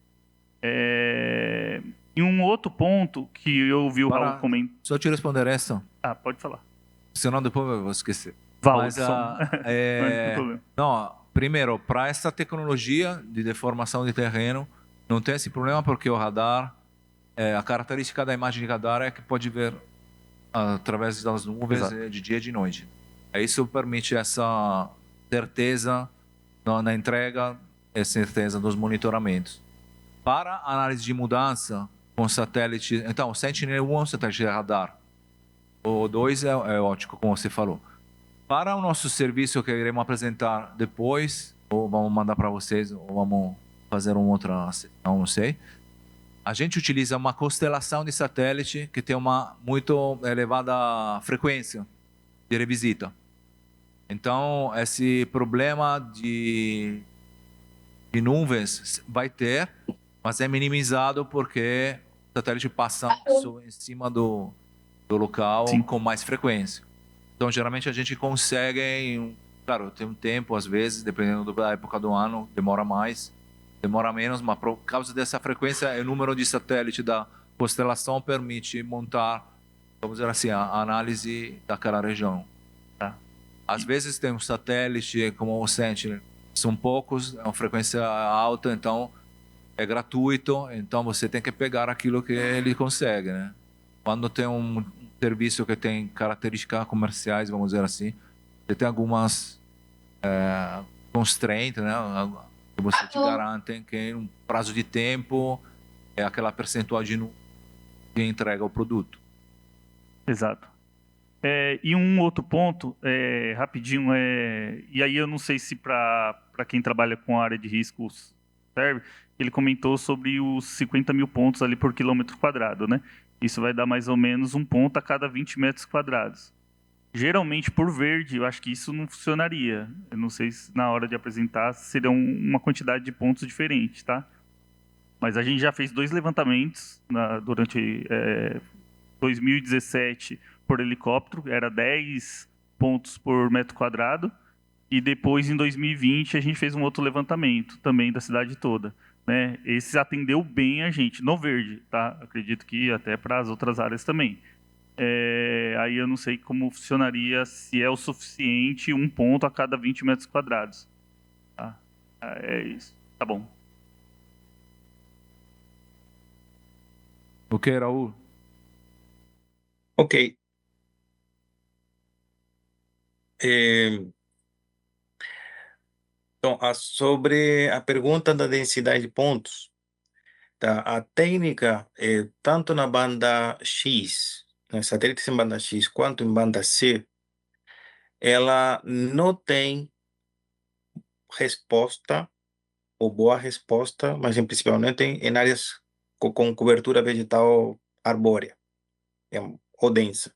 E um outro ponto que eu ouvi o Raul comentar. Só te responder essa. Pode falar. Senão depois eu vou esquecer. Mas, não, primeiro, para essa tecnologia de deformação de terreno, não tem esse problema porque o radar, a característica da imagem de radar é que pode ver através das nuvens de dia e de noite. Isso permite essa certeza na entrega e certeza dos monitoramentos. Para análise de mudança com satélite, então o Sentinel-1 é um satélite de radar, o 2 é óptico, como você falou. Para o nosso serviço que iremos apresentar depois, ou vamos mandar para vocês, ou vamos fazer uma outra sessão, não sei. A gente utiliza uma constelação de satélite que tem uma muito elevada frequência de revisita. Então, esse problema de nuvens vai ter, mas é minimizado porque o satélite passa em cima do local com mais frequência. Então, geralmente, a gente consegue... Claro, tem um tempo, às vezes, dependendo da época do ano, demora mais, demora menos, mas por causa dessa frequência, o número de satélite da constelação permite montar, vamos dizer assim, a análise daquela região. Tá? Às vezes, tem um satélite como o Sentinel, são poucos, é uma frequência alta, então é gratuito, então você tem que pegar aquilo que ele consegue, né? Quando tem um serviço que tem características comerciais, vamos dizer assim, você tem algumas constraints, né? Que você te garante que um prazo de tempo é aquela percentual de que entrega o produto. Exato. E um outro ponto, rapidinho, e aí eu não sei se para quem trabalha com área de riscos serve, ele comentou sobre os 50 mil pontos ali por quilômetro quadrado, né? Isso vai dar mais ou menos um ponto a cada 20 metros quadrados. Geralmente, por verde, eu acho que isso não funcionaria. Eu não sei se na hora de apresentar seria uma quantidade de pontos diferente, tá? Mas a gente já fez 2 levantamentos durante 2017 por helicóptero, era 10 pontos por metro quadrado. E depois, em 2020, a gente fez um outro levantamento também da cidade toda, né? Esse atendeu bem a gente, no verde, tá? Acredito que até para as outras áreas também. Aí eu não sei como funcionaria, se é o suficiente um ponto a cada 20 metros quadrados. Tá? É isso. Tá bom. O que, Raul? Ok. Então, sobre a pergunta da densidade de pontos, tá? A técnica, tanto na banda X, nos satélites em banda X, quanto em banda C, ela não tem resposta, ou boa resposta, mas principalmente em áreas com cobertura vegetal arbórea, ou densa,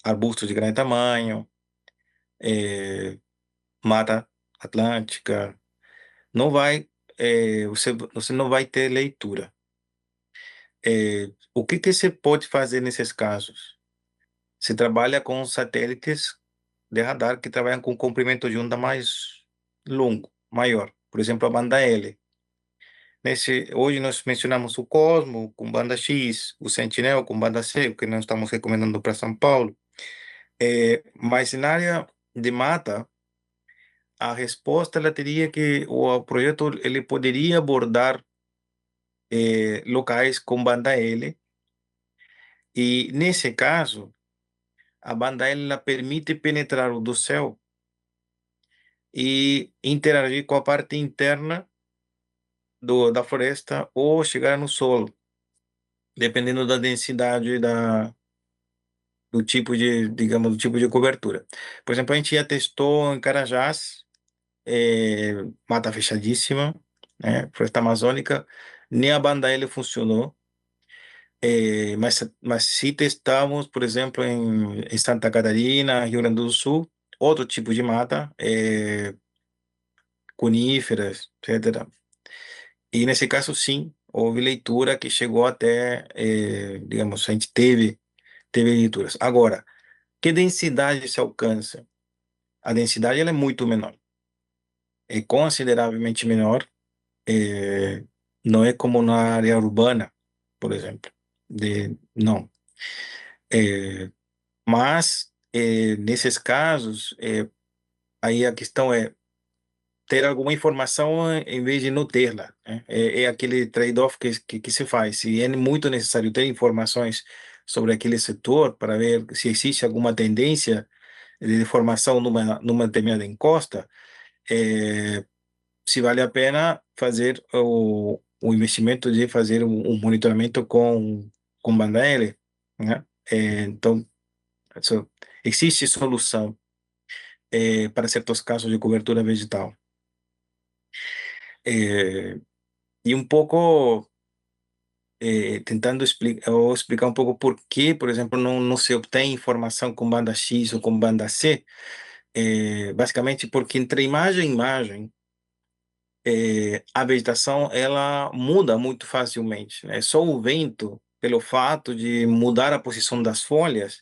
arbustos de grande tamanho, mata atlântica, não vai, você não vai ter leitura. O que você pode fazer nesses casos? Você trabalha com satélites de radar que trabalham com comprimento de onda mais longo, maior. Por exemplo, a banda L. Hoje nós mencionamos o Cosmo com banda X, o Sentinel com banda C, que nós estamos recomendando para São Paulo. Mas na área de mata, a resposta ela teria que o projeto ele poderia abordar locais com banda L, e nesse caso a banda L ela permite penetrar o do céu e interagir com a parte interna da floresta ou chegar no solo, dependendo da densidade do tipo de, digamos, do tipo de cobertura. Por exemplo, a gente já testou em Carajás, mata fechadíssima, né, floresta amazônica, nem a banda L funcionou. Mas se testamos, por exemplo, em Santa Catarina, Rio Grande do Sul, outro tipo de mata, coníferas, etc. E nesse caso, sim, houve leitura que chegou até, digamos, a gente teve leituras. Agora, que densidade se alcança? A densidade ela é muito menor, é consideravelmente menor, não é como na área urbana, por exemplo, não. Mas, nesses casos, aí a questão é ter alguma informação em vez de não ter-la, né? É aquele trade-off que se faz. Se é muito necessário ter informações sobre aquele setor para ver se existe alguma tendência de deformação numa determinada encosta, se vale a pena fazer o investimento de fazer um monitoramento com banda L, né? Então, existe solução para certos casos de cobertura vegetal. E um pouco tentando explicar um pouco por que, por exemplo, não se obtém informação com banda X ou com banda C, basicamente porque entre imagem e imagem, a vegetação ela muda muito facilmente, né? Só o vento, pelo fato de mudar a posição das folhas,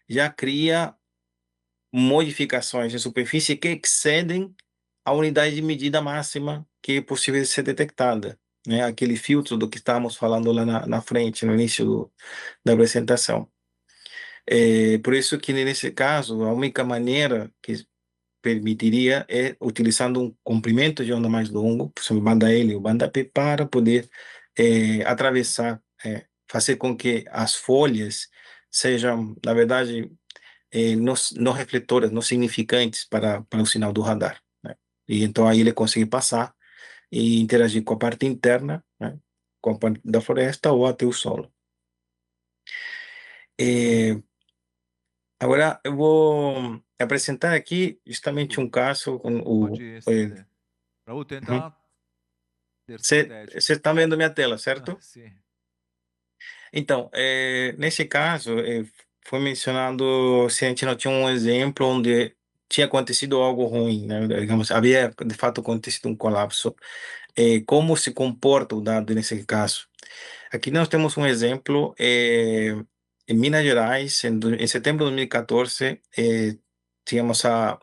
já cria modificações em superfície que excedem a unidade de medida máxima que é possível de ser detectada, né? Aquele filtro do que estávamos falando lá na frente, no início da apresentação. Por isso que, nesse caso, a única maneira que permitiria é utilizando um comprimento de onda mais longo, por exemplo, banda L ou banda P, para poder atravessar, fazer com que as folhas sejam, na verdade, não refletoras, não significantes para o sinal do radar, né? E então aí ele consegue passar e interagir com a parte interna, né, com a parte da floresta ou até o solo. Agora eu vou apresentar aqui justamente um caso com Pode estender. Raul, tenta ser sintético. Você está vendo minha tela, certo? Sim. Então, nesse caso, foi mencionado se a gente não tinha um exemplo onde tinha acontecido algo ruim, né? Digamos, havia de fato acontecido um colapso. Como se comporta o dado nesse caso? Aqui nós temos um exemplo em Minas Gerais, em setembro de 2014, tínhamos a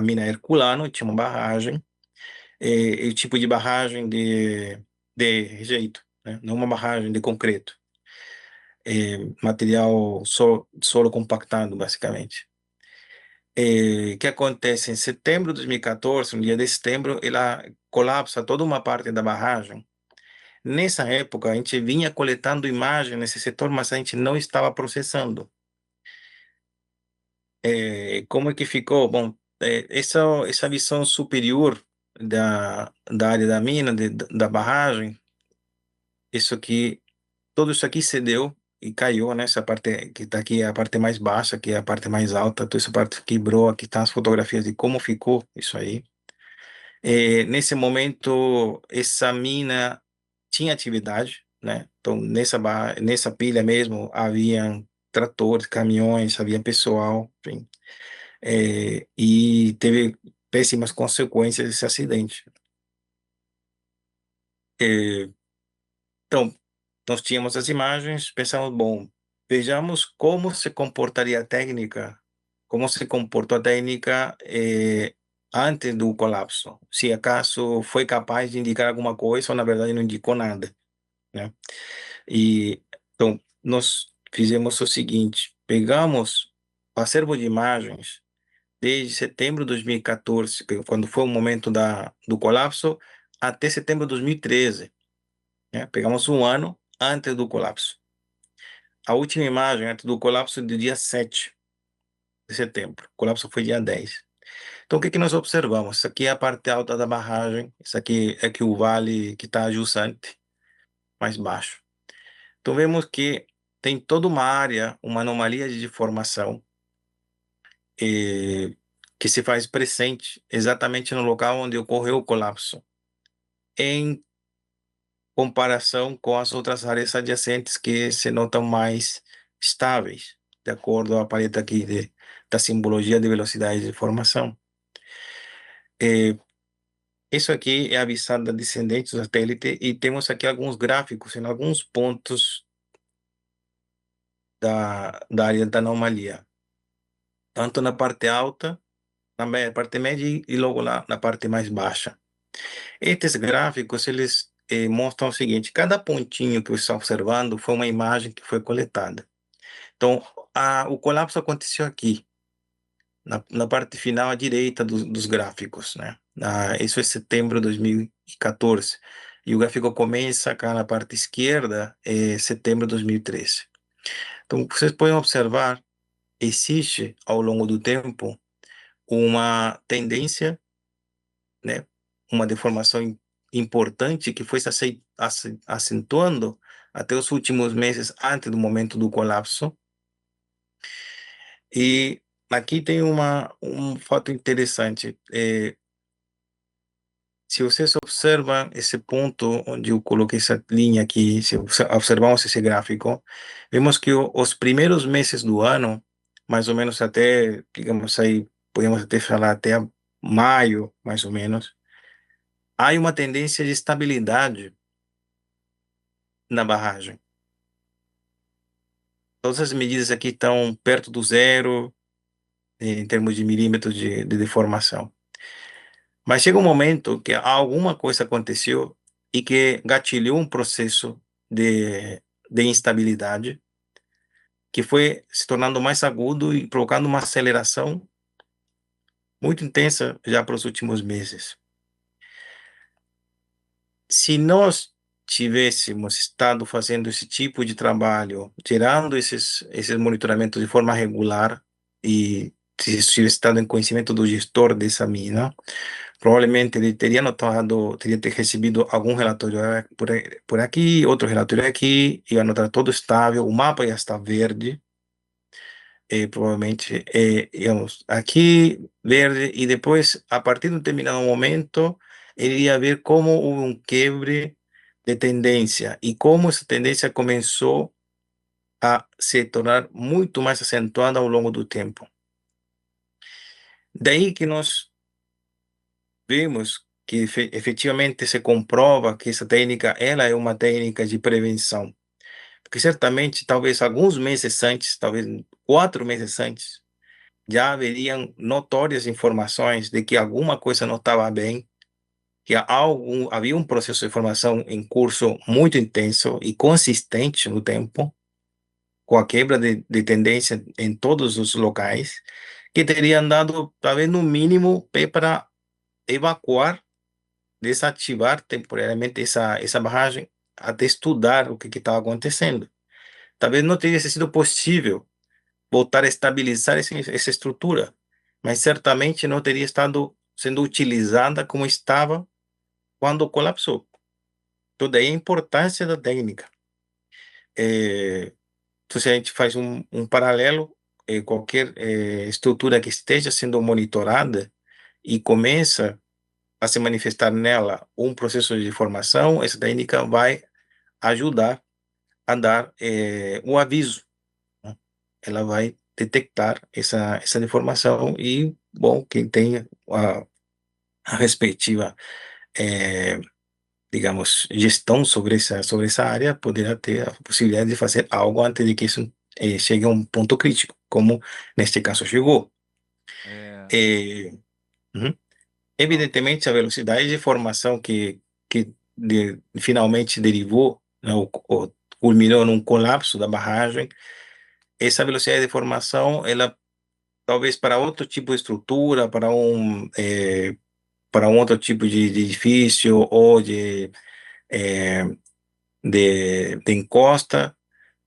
mina Herculano, tinha uma barragem, e o tipo de barragem de rejeito, né? Não uma barragem de concreto. Material solo compactado, basicamente. O que acontece? Em setembro de 2014, no dia de setembro, ela colapsa toda uma parte da barragem. Nessa época, a gente vinha coletando imagem nesse setor, mas a gente não estava processando. Como é que ficou? Bom, essa visão superior da área da mina, da barragem, tudo isso aqui cedeu e caiu, né? Essa parte que está aqui é a parte mais baixa, que é a parte mais alta, toda essa parte quebrou, aqui estão as fotografias de como ficou isso aí. Nesse momento, essa mina tinha atividade, né? Então, nessa pilha mesmo, havia tratores, caminhões, havia pessoal, enfim. E teve péssimas consequências desse acidente. Então, nós tínhamos as imagens, pensamos, bom, vejamos como se comportaria a técnica, como se comportou a técnica antes do colapso. Se acaso foi capaz de indicar alguma coisa ou, na verdade, não indicou nada, né? Então, nós fizemos o seguinte, pegamos o acervo de imagens desde setembro de 2014, quando foi o momento do colapso, até setembro de 2013, né? Pegamos um ano antes do colapso. A última imagem antes do colapso é do dia 7 de setembro. O colapso foi dia 10. Então, o que nós observamos? Isso aqui é a parte alta da barragem, isso aqui é que o vale que está jusante, mais baixo. Então, vemos que tem toda uma área, uma anomalia de deformação, que se faz presente exatamente no local onde ocorreu o colapso, em comparação com as outras áreas adjacentes que se notam mais estáveis, de acordo com a paleta aqui da simbologia de velocidade de formação. Isso aqui é a visada descendente do satélite e temos aqui alguns gráficos em alguns pontos da área da anomalia, tanto na parte alta, na parte média e logo lá na parte mais baixa. Estes gráficos, eles mostram o seguinte, cada pontinho que você está observando foi uma imagem que foi coletada. Então, o colapso aconteceu aqui, na parte final à direita dos gráficos, né? Isso é setembro de 2014. E o gráfico começa cá na parte esquerda, setembro de 2013. Então, vocês podem observar, existe ao longo do tempo uma tendência, né? Uma deformação importante que foi se acentuando até os últimos meses antes do momento do colapso. E aqui tem um fato interessante. Se vocês observam esse ponto onde eu coloquei essa linha aqui, se observamos esse gráfico, vemos que os primeiros meses do ano, mais ou menos até, digamos aí, podemos até falar até maio, mais ou menos, há uma tendência de estabilidade na barragem. Todas as medidas aqui estão perto do zero, em termos de milímetros de deformação. Mas chega um momento que alguma coisa aconteceu e que gatilhou um processo de instabilidade que foi se tornando mais agudo e provocando uma aceleração muito intensa já para os últimos meses. Se nós tivéssemos estado fazendo esse tipo de trabalho, gerando esses monitoramentos de forma regular e se tivesse estado em conhecimento do gestor dessa mina, provavelmente ele teria notado, teria recebido algum relatório por aqui, outro relatório aqui, ia notar todo estável, o mapa ia estar verde, provavelmente, digamos, aqui verde, e depois, a partir de um determinado momento, ele ia ver como houve um quebre de tendência e como essa tendência começou a se tornar muito mais acentuada ao longo do tempo. Daí que nós vemos que efetivamente se comprova que essa técnica ela é uma técnica de prevenção. Porque certamente, talvez alguns meses antes, talvez 4 meses antes, já haveriam notórias informações de que alguma coisa não estava bem, que havia um processo de formação em curso muito intenso e consistente no tempo, com a quebra de tendência em todos os locais, que teriam dado, talvez no mínimo, pé para evacuar, desativar temporariamente essa barragem, até estudar o que estava acontecendo. Talvez não teria sido possível voltar a estabilizar essa estrutura, mas certamente não teria estado sendo utilizada como estava quando colapsou. Então, daí a importância da técnica. Então, se a gente faz um paralelo, qualquer estrutura que esteja sendo monitorada e começa a se manifestar nela um processo de formação, essa técnica vai ajudar a dar um aviso, né? Ela vai detectar essa deformação e, bom, quem tem a respectiva, digamos, gestão sobre essa área poderá ter a possibilidade de fazer algo antes de que isso chegue a um ponto crítico, como neste caso chegou. Uhum. Evidentemente, a velocidade de formação que finalmente derivou, né, culminou num colapso da barragem, essa velocidade de formação, ela talvez para outro tipo de estrutura, para um outro tipo de edifício ou de encosta,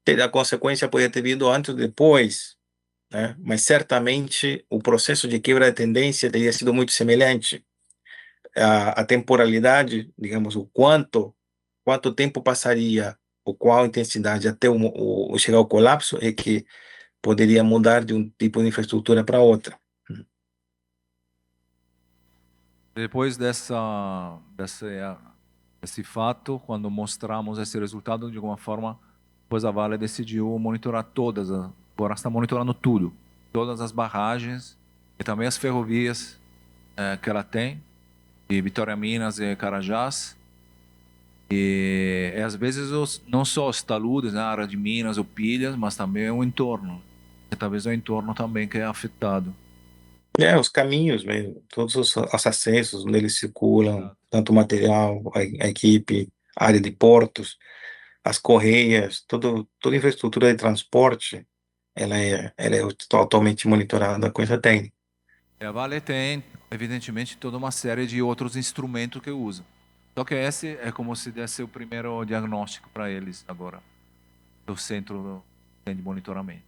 a consequência poderia ter vindo antes ou depois, né? Mas certamente o processo de quebra de tendência teria sido muito semelhante. A temporalidade, digamos, quanto tempo passaria, ou qual intensidade até chegar ao colapso, é que poderia mudar de um tipo de infraestrutura para outra. Depois desse fato, quando mostramos esse resultado, de alguma forma, depois a Vale decidiu monitorar agora está monitorando tudo, todas as barragens e também as ferrovias que ela tem, de Vitória Minas e Carajás. E às vezes não só os taludes na área de Minas ou Pilhas, mas também o entorno. E talvez o entorno também que é afetado. Os caminhos mesmo, todos os acessos onde eles circulam, tanto o material, a equipe, a área de portos, as correias, toda a infraestrutura de transporte, ela é totalmente monitorada com essa técnica. E a Vale tem, evidentemente, toda uma série de outros instrumentos que usa. Só que esse é como se desse o primeiro diagnóstico para eles agora, do centro de monitoramento.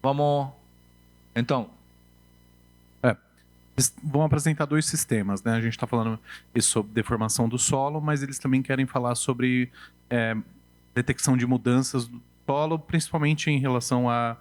Vamos, então. Vão apresentar 2 sistemas, né? A gente está falando sobre deformação do solo, mas eles também querem falar sobre detecção de mudanças do solo, principalmente em relação a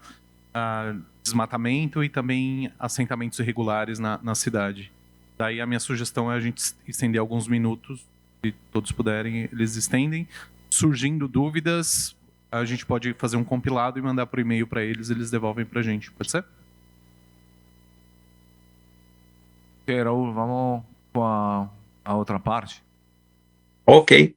desmatamento e também assentamentos irregulares na cidade. Daí a minha sugestão é a gente estender alguns minutos, se todos puderem, eles estendem. Surgindo dúvidas, a gente pode fazer um compilado e mandar por e-mail para eles devolvem para a gente. Pode ser? Ok, Raul, vamos com a outra parte. Ok.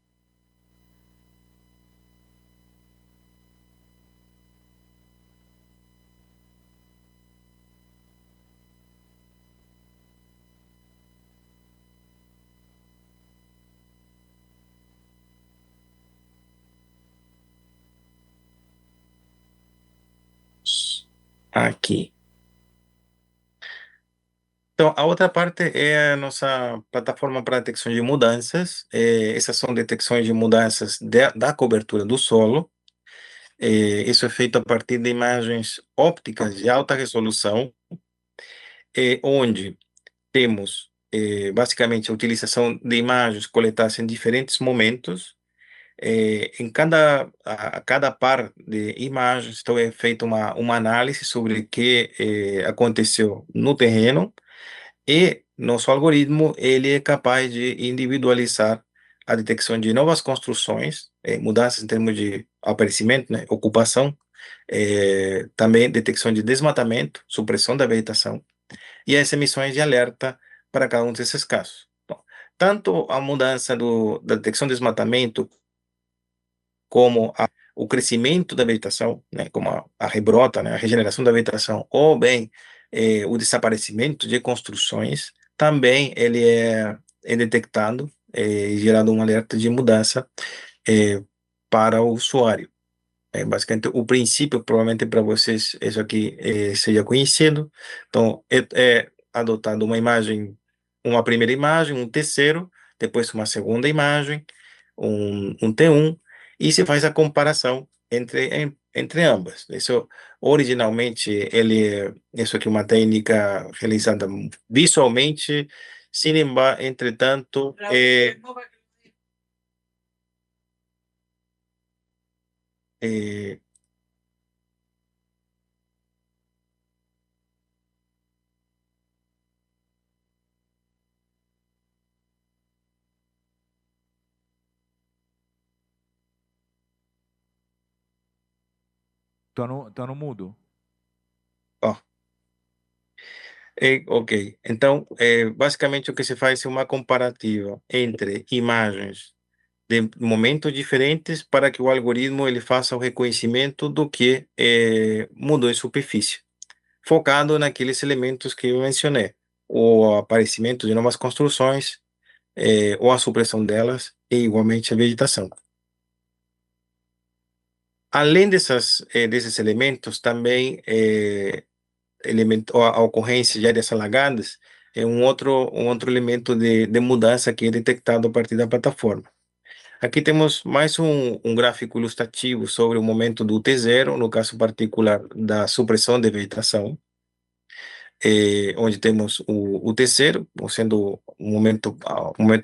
Aqui. Então, a outra parte é a nossa plataforma para detecção de mudanças. Essas são detecções de mudanças da cobertura do solo. Isso é feito a partir de imagens ópticas de alta resolução, onde temos basicamente a utilização de imagens coletadas em diferentes momentos, em a cada par de imagens, então é feita uma análise sobre o que aconteceu no terreno e nosso algoritmo ele é capaz de individualizar a detecção de novas construções, mudanças em termos de aparecimento, né, ocupação, também detecção de desmatamento, supressão da vegetação e as emissões de alerta para cada um desses casos. Então, tanto a mudança da detecção de desmatamento como o crescimento da vegetação, né, como a rebrota, né, a regeneração da vegetação, ou bem o desaparecimento de construções, também ele é detectado e gerado um alerta de mudança para o usuário. Basicamente, o princípio, provavelmente para vocês, isso aqui seja conhecido. Então, é adotado uma primeira imagem, um terceiro, depois uma segunda imagem, um T1, e se faz a comparação entre ambas. Isso, originalmente, isso aqui é uma técnica realizada visualmente, entretanto, Tô no mudo. ó, ok, então, basicamente o que se faz é uma comparativa entre imagens de momentos diferentes para que o algoritmo ele faça o reconhecimento do que mudou em superfície, focado naqueles elementos que eu mencionei, o aparecimento de novas construções, ou a supressão delas, e igualmente a vegetação. Além desses elementos, também a ocorrência de áreas alagadas é um outro elemento de mudança que é detectado a partir da plataforma. Aqui temos mais um gráfico ilustrativo sobre o momento do T0, no caso particular da supressão de vegetação, onde temos o T0, sendo um momento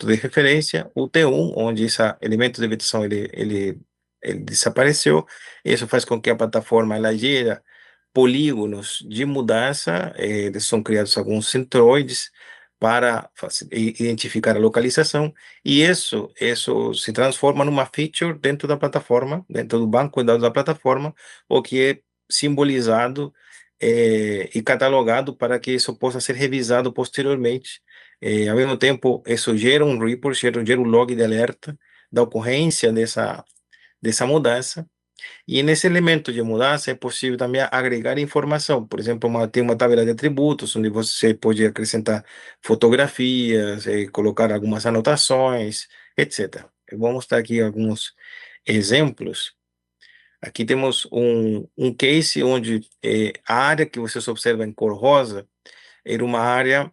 de referência, o T1, onde esse elemento de vegetação ele desapareceu. Isso faz com que a plataforma ela gere polígonos de mudança, são criados alguns centroides para identificar a localização, e isso se transforma numa feature dentro da plataforma, dentro do banco de dados da plataforma, o que é simbolizado e catalogado para que isso possa ser revisado posteriormente. Ao mesmo tempo, isso gera um report, gera um log de alerta da ocorrência dessa mudança. E nesse elemento de mudança é possível também agregar informação. Por exemplo, tem uma tabela de atributos, onde você pode acrescentar fotografias, colocar algumas anotações, etc. Eu vou mostrar aqui alguns exemplos. Aqui temos um case onde a área que vocês observam em cor rosa era uma área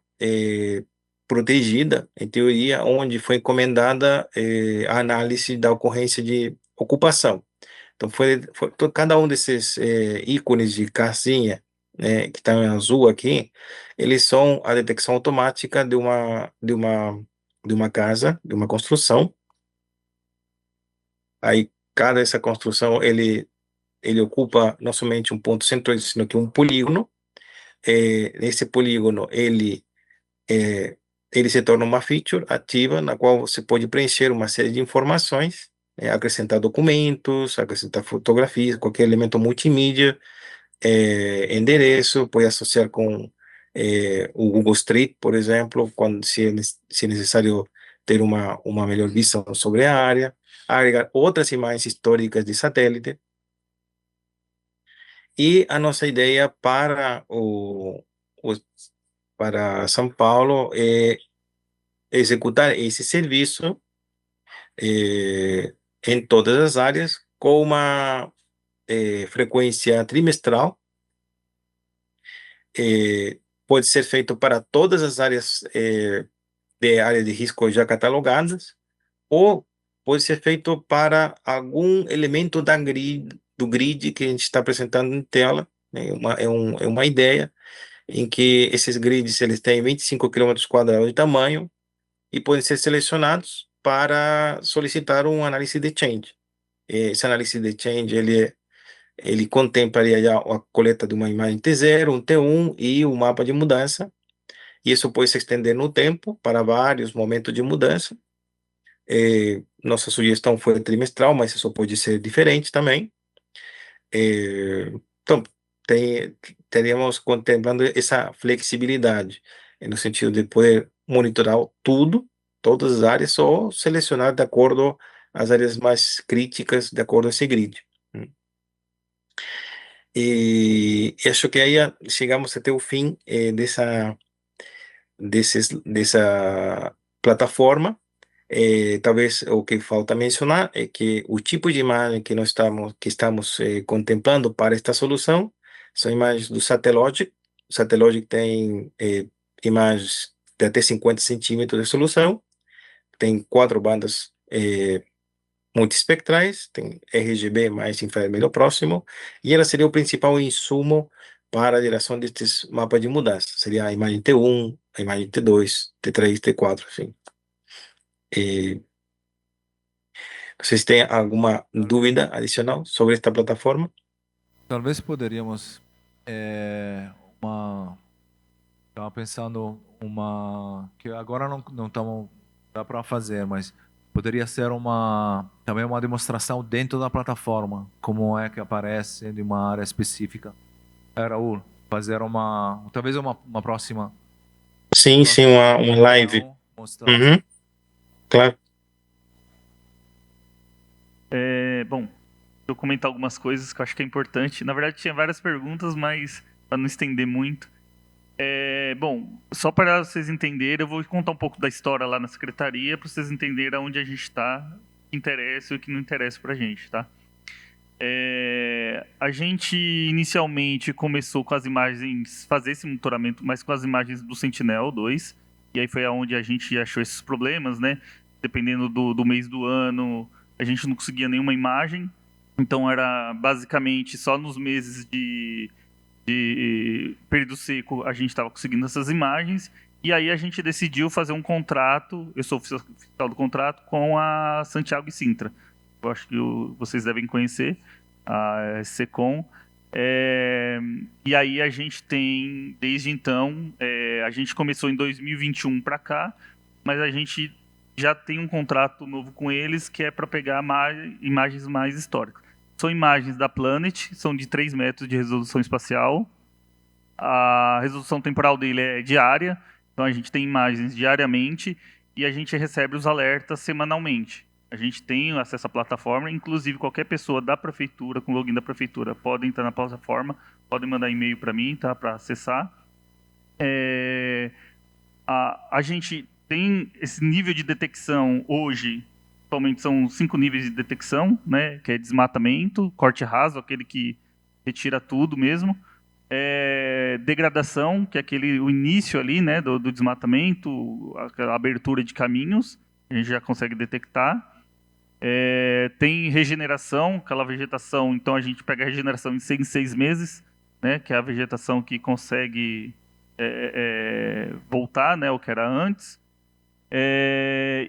protegida, em teoria, onde foi encomendada a análise da ocorrência de ocupação. Então, cada um desses ícones de casinha, né, que está em azul aqui, eles são a detecção automática de uma casa, de uma construção. Aí, cada essa construção, ele ocupa não somente um ponto central, sino que um polígono. Esse polígono, ele se torna uma feature ativa, na qual você pode preencher uma série de informações, acrescentar documentos, acrescentar fotografias, qualquer elemento multimídia, endereço, pode associar com o Google Street, por exemplo, se é necessário ter uma melhor visão sobre a área, agregar outras imagens históricas de satélite. E a nossa ideia para para São Paulo é executar esse serviço em todas as áreas com uma frequência trimestral. Pode ser feito para todas as áreas de área de risco já catalogadas, ou pode ser feito para algum elemento do grid que a gente está apresentando em tela, né? É uma ideia em que esses grids eles têm 25 km² de tamanho e podem ser selecionados para solicitar uma análise de change. Essa análise de change, ele contemplaria já a coleta de uma imagem T0, um T1 e um mapa de mudança. E isso pode se estender no tempo para vários momentos de mudança. Nossa sugestão foi trimestral, mas isso pode ser diferente também. Então, teríamos contemplando essa flexibilidade, no sentido de poder monitorar tudo, todas as áreas, ou selecionar de acordo às áreas mais críticas, de acordo a esse grid. E acho que aí chegamos até o fim dessa plataforma. Talvez o que falta mencionar é que o tipo de imagem que nós estamos contemplando para esta solução são imagens do Satellogic. O Satellogic tem imagens de até 50 centímetros de resolução, tem 4 bandas multiespectrais, tem RGB mais infravermelho próximo, e ela seria o principal insumo para a geração destes mapas de mudança. Seria a imagem T1, a imagem T2, T3, T4, enfim. Vocês têm alguma dúvida adicional sobre esta plataforma? Talvez poderíamos estava pensando que agora não estamos dá para fazer, mas poderia ser também uma demonstração dentro da plataforma, como é que aparece de uma área específica. Raul, fazer talvez uma próxima. Sim, uma live. Mostrar. Claro. Bom, deixa eu comentar algumas coisas que eu acho que é importante. Na verdade, tinha várias perguntas, mas para não estender muito. Bom, só para vocês entenderem, eu vou contar um pouco da história lá na secretaria, para vocês entenderem onde a gente está, o que interessa e o que não interessa para a gente, tá? A gente inicialmente começou com as imagens, fazer esse monitoramento, mas com as imagens do Sentinel-2, e aí foi aonde a gente achou esses problemas, né? Dependendo do mês do ano, a gente não conseguia nenhuma imagem, então era basicamente só nos meses de período seco a gente estava conseguindo essas imagens, e aí a gente decidiu fazer um contrato, eu sou oficial do contrato, com a Santiago e Sintra. Eu acho que vocês devem conhecer, a SECOM. E aí a gente tem, desde então, a gente começou em 2021 para cá, mas a gente já tem um contrato novo com eles que é para pegar imagens mais históricas. São imagens da Planet, são de 3 metros de resolução espacial. A resolução temporal dele é diária, então a gente tem imagens diariamente e a gente recebe os alertas semanalmente. A gente tem acesso à plataforma, inclusive qualquer pessoa da prefeitura, com login da prefeitura, pode entrar na plataforma, pode mandar e-mail para mim, tá, para acessar. A gente tem esse nível de detecção hoje, atualmente são 5 níveis de detecção, né, que é desmatamento, corte raso, aquele que retira tudo mesmo, degradação, que é o início ali, né, do desmatamento, a abertura de caminhos, a gente já consegue detectar. Tem regeneração, aquela vegetação, então a gente pega a regeneração em 6 meses, né, que é a vegetação que consegue voltar, né, o que era antes.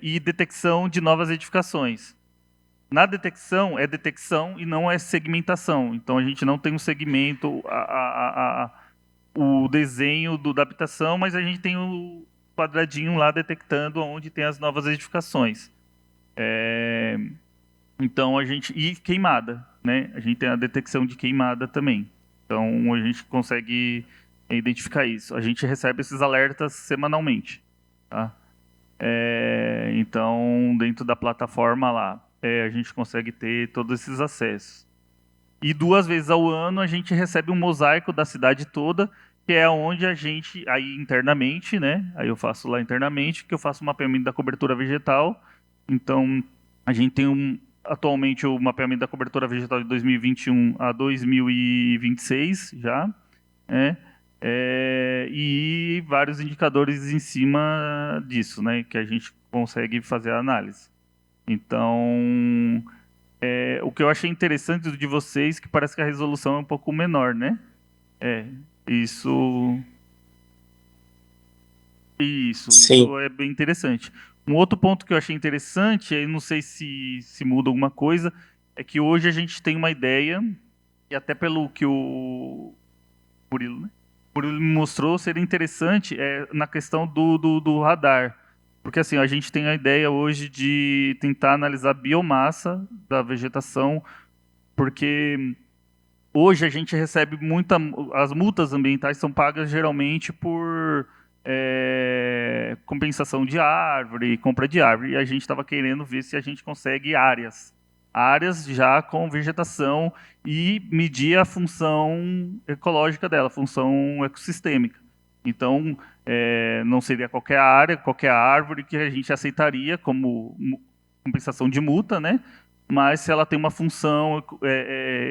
E detecção de novas edificações. Na detecção, é detecção e não é segmentação. Então, a gente não tem um segmento, o desenho da habitação, mas a gente tem o quadradinho lá detectando onde tem as novas edificações. Então, e queimada, né? A gente tem a detecção de queimada também. Então, a gente consegue identificar isso. A gente recebe esses alertas semanalmente, tá? Então, dentro da plataforma lá, a gente consegue ter todos esses acessos. E 2 vezes ao ano a gente recebe um mosaico da cidade toda, que é onde a gente, aí internamente, né? Aí eu faço lá internamente, que eu faço o mapeamento da cobertura vegetal. Então, a gente tem atualmente o mapeamento da cobertura vegetal de 2021 a 2026 já, né? E vários indicadores em cima disso, né, que a gente consegue fazer a análise. Então, o que eu achei interessante de vocês, que parece que a resolução é um pouco menor, né? Isso é bem interessante. Um outro ponto que eu achei interessante, aí não sei se muda alguma coisa, é que hoje a gente tem uma ideia, e até pelo que o Murilo, né? O Murilo me mostrou, seria interessante na questão do radar. Porque assim, a gente tem a ideia hoje de tentar analisar a biomassa da vegetação, porque hoje a gente recebe as multas ambientais são pagas geralmente por compensação de árvore, compra de árvore, e a gente estava querendo ver se a gente consegue áreas já com vegetação e medir a função ecológica dela, a função ecossistêmica. Então, não seria qualquer área, qualquer árvore que a gente aceitaria como compensação de multa, né? Mas se ela tem uma função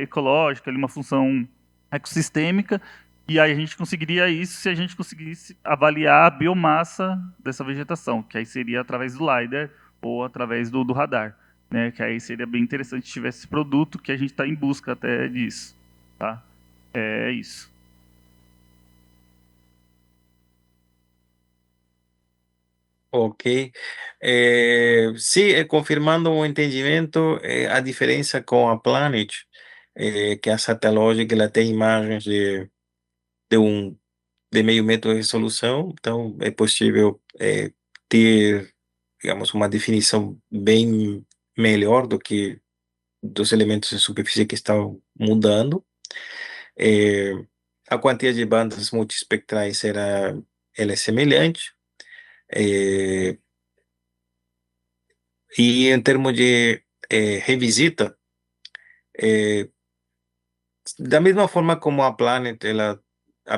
ecológica, uma função ecossistêmica, e aí a gente conseguiria isso se a gente conseguisse avaliar a biomassa dessa vegetação, que aí seria através do LiDAR ou através do radar, né? Que aí seria bem interessante se tivesse esse produto, que a gente está em busca até disso, tá? É isso. Ok. Sim, confirmando o entendimento, a diferença com a Planet, que a Satellogic ela tem imagens de meio metro de resolução, então é possível ter, digamos, uma definição bem melhor do que dos elementos de superfície que estão mudando. A quantia de bandas multiespectrais ela é semelhante. E em termos de revisita, da mesma forma como a Planet,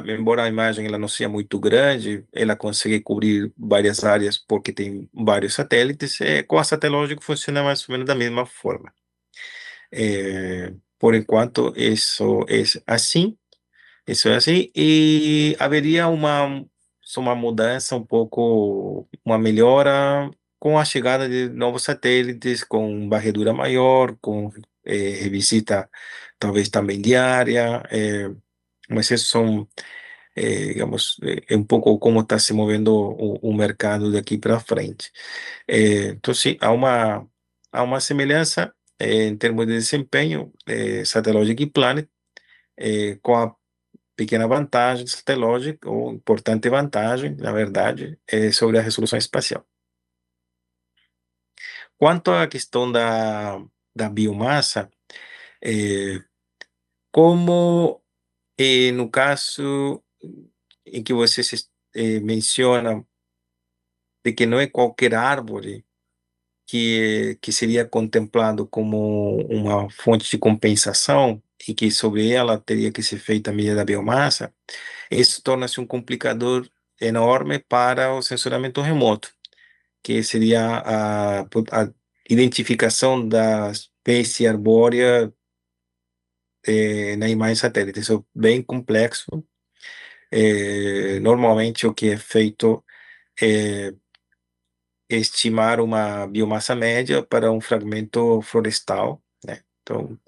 embora a imagem ela não seja muito grande, ela consegue cobrir várias áreas porque tem vários satélites. Com a Satellogic funciona mais ou menos da mesma forma. Por enquanto, isso é assim. Isso é assim. E haveria uma mudança um pouco, uma melhora com a chegada de novos satélites, com varredura maior, com revisita talvez também diária, mas isso são, digamos, um pouco como está se movendo o mercado daqui para frente. Então, sim, há uma semelhança em termos de desempenho, Satellogic e Planet, com a pequena vantagem do Satellogic, ou importante vantagem, na verdade, é sobre a resolução espacial. Quanto à questão da biomassa, como no caso em que você menciona de que não é qualquer árvore que seria contemplado como uma fonte de compensação e que sobre ela teria que ser feita a medida da biomassa, isso torna-se um complicador enorme para o sensoramento remoto, que seria a identificação da espécie arbórea na imagem satélite. Isso é bem complexo. Normalmente o que é feito é estimar uma biomassa média para um fragmento florestal, né? Então,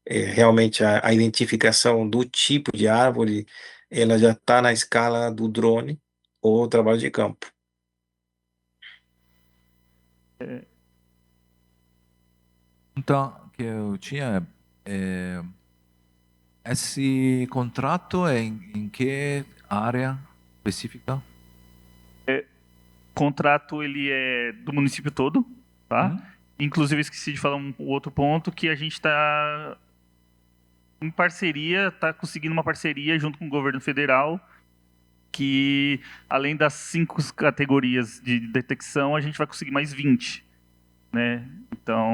realmente a identificação do tipo de árvore, ela já está na escala do drone ou trabalho de campo. Então, que eu tinha esse contrato é em que área específica? Contrato ele é do município todo, tá? Inclusive esqueci de falar um outro ponto, que a gente está em parceria, está conseguindo uma parceria junto com o governo federal, que além das 5 categorias de detecção, a gente vai conseguir mais 20, né? Então,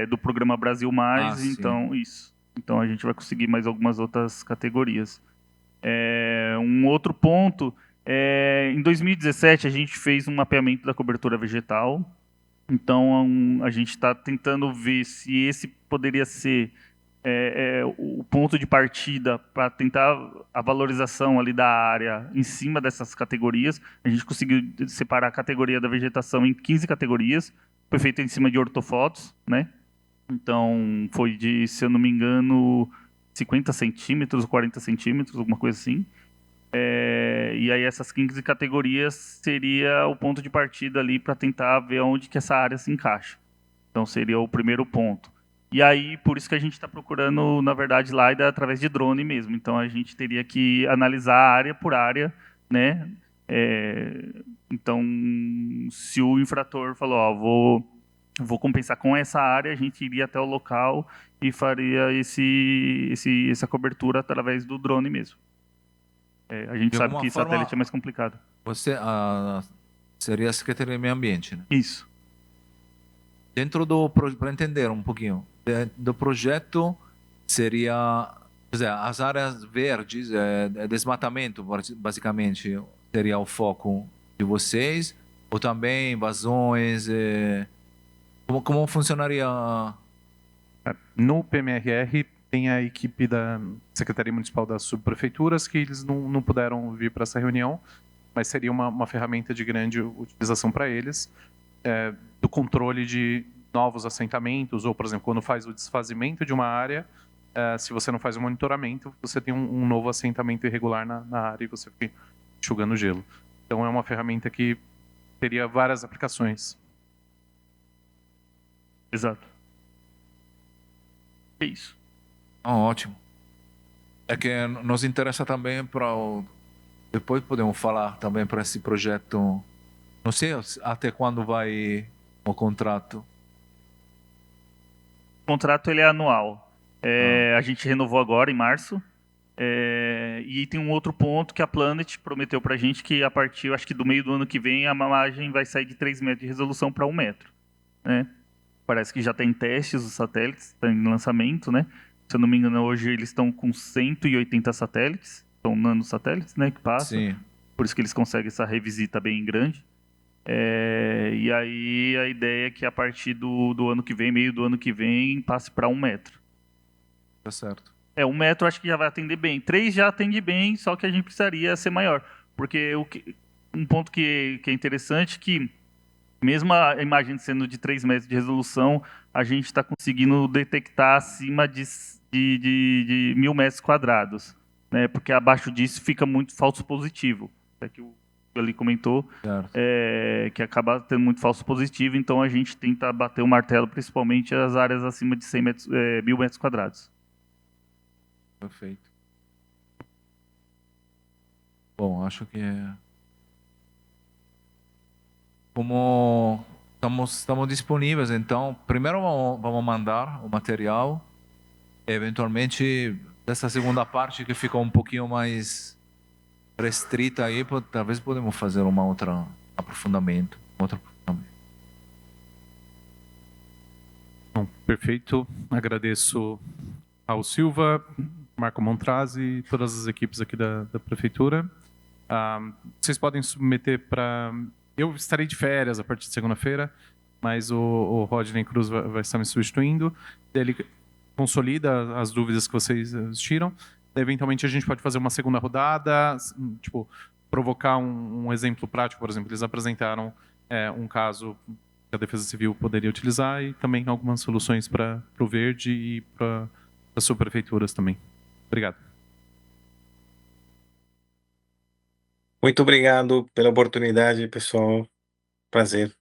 do programa Brasil Mais, então isso. Então a gente vai conseguir mais algumas outras categorias. Um outro ponto, em 2017 a gente fez um mapeamento da cobertura vegetal. Então a gente está tentando ver se esse poderia ser o ponto de partida para tentar a valorização ali da área em cima dessas categorias. A gente conseguiu separar a categoria da vegetação em 15 categorias. Foi feito em cima de ortofotos, né? Então foi de, se eu não me engano, 50 centímetros ou 40 centímetros, alguma coisa assim. E aí essas 15 categorias seria o ponto de partida ali para tentar ver onde que essa área se encaixa. Então seria o primeiro ponto. E aí, por isso que a gente está procurando, na verdade, LiDAR através de drone mesmo. Então a gente teria que analisar área por área, né? Então, se o infrator falou, ó, vou compensar com essa área, a gente iria até o local e faria essa cobertura através do drone mesmo. A gente sabe que satélite é mais complicado. Você seria a Secretaria do Meio Ambiente, né? Isso. Dentro para entender um pouquinho, do projeto seria, quer dizer, as áreas verdes, desmatamento, basicamente, seria o foco de vocês, ou também vazões, como funcionaria? No PMRR tem a equipe da Secretaria Municipal das Subprefeituras, que eles não puderam vir para essa reunião, mas seria uma ferramenta de grande utilização para eles, do controle de novos assentamentos, ou, por exemplo, quando faz o desfazimento de uma área, se você não faz o monitoramento, você tem um novo assentamento irregular na área e você fica enxugando gelo. Então é uma ferramenta que teria várias aplicações. Exato. É isso. Ótimo. É que nos interessa também depois podemos falar também para esse projeto. Não sei até quando vai o contrato. O contrato ele é anual. A gente renovou agora em março. E tem um outro ponto que a Planet prometeu para a gente, que a partir, acho que do meio do ano que vem, a imagem vai sair de 3 metros de resolução para 1 metro. Né? Parece que já tem testes os satélites, está em lançamento, né? Se eu não me engano, hoje eles estão com 180 satélites, são nanosatélites, né, que passam. Sim. Por isso que eles conseguem essa revisita bem grande. E aí a ideia é que a partir do ano que vem, meio do ano que vem, passe para 1 metro. Tá certo. 1 metro acho que já vai atender bem. 3 já atende bem, só que a gente precisaria ser maior. Porque um ponto que é interessante é que, mesmo a imagem sendo de 3 metros de resolução, a gente está conseguindo detectar acima de 1.000 metros quadrados. Né? Porque abaixo disso fica muito falso positivo. É que o ali comentou, que acaba tendo muito falso positivo, então a gente tenta bater o martelo, principalmente as áreas acima de 1.000 metros quadrados. Perfeito. Bom, acho que como estamos disponíveis, então, primeiro vamos mandar o material, eventualmente, dessa segunda parte que ficou um pouquinho mais restrita aí, talvez podemos fazer um outro aprofundamento. Bom, perfeito. Agradeço ao Silva, Marco Montrazzi e todas as equipes aqui da prefeitura. Vocês podem submeter para... Eu estarei de férias a partir de segunda-feira, mas o Rodney Cruz vai estar me substituindo. Ele consolida as dúvidas que vocês tiram. Eventualmente a gente pode fazer uma segunda rodada, tipo, provocar um exemplo prático, por exemplo. Eles apresentaram um caso que a Defesa Civil poderia utilizar e também algumas soluções para o Verde e para as subprefeituras também. Obrigado. Muito obrigado pela oportunidade, pessoal. Prazer.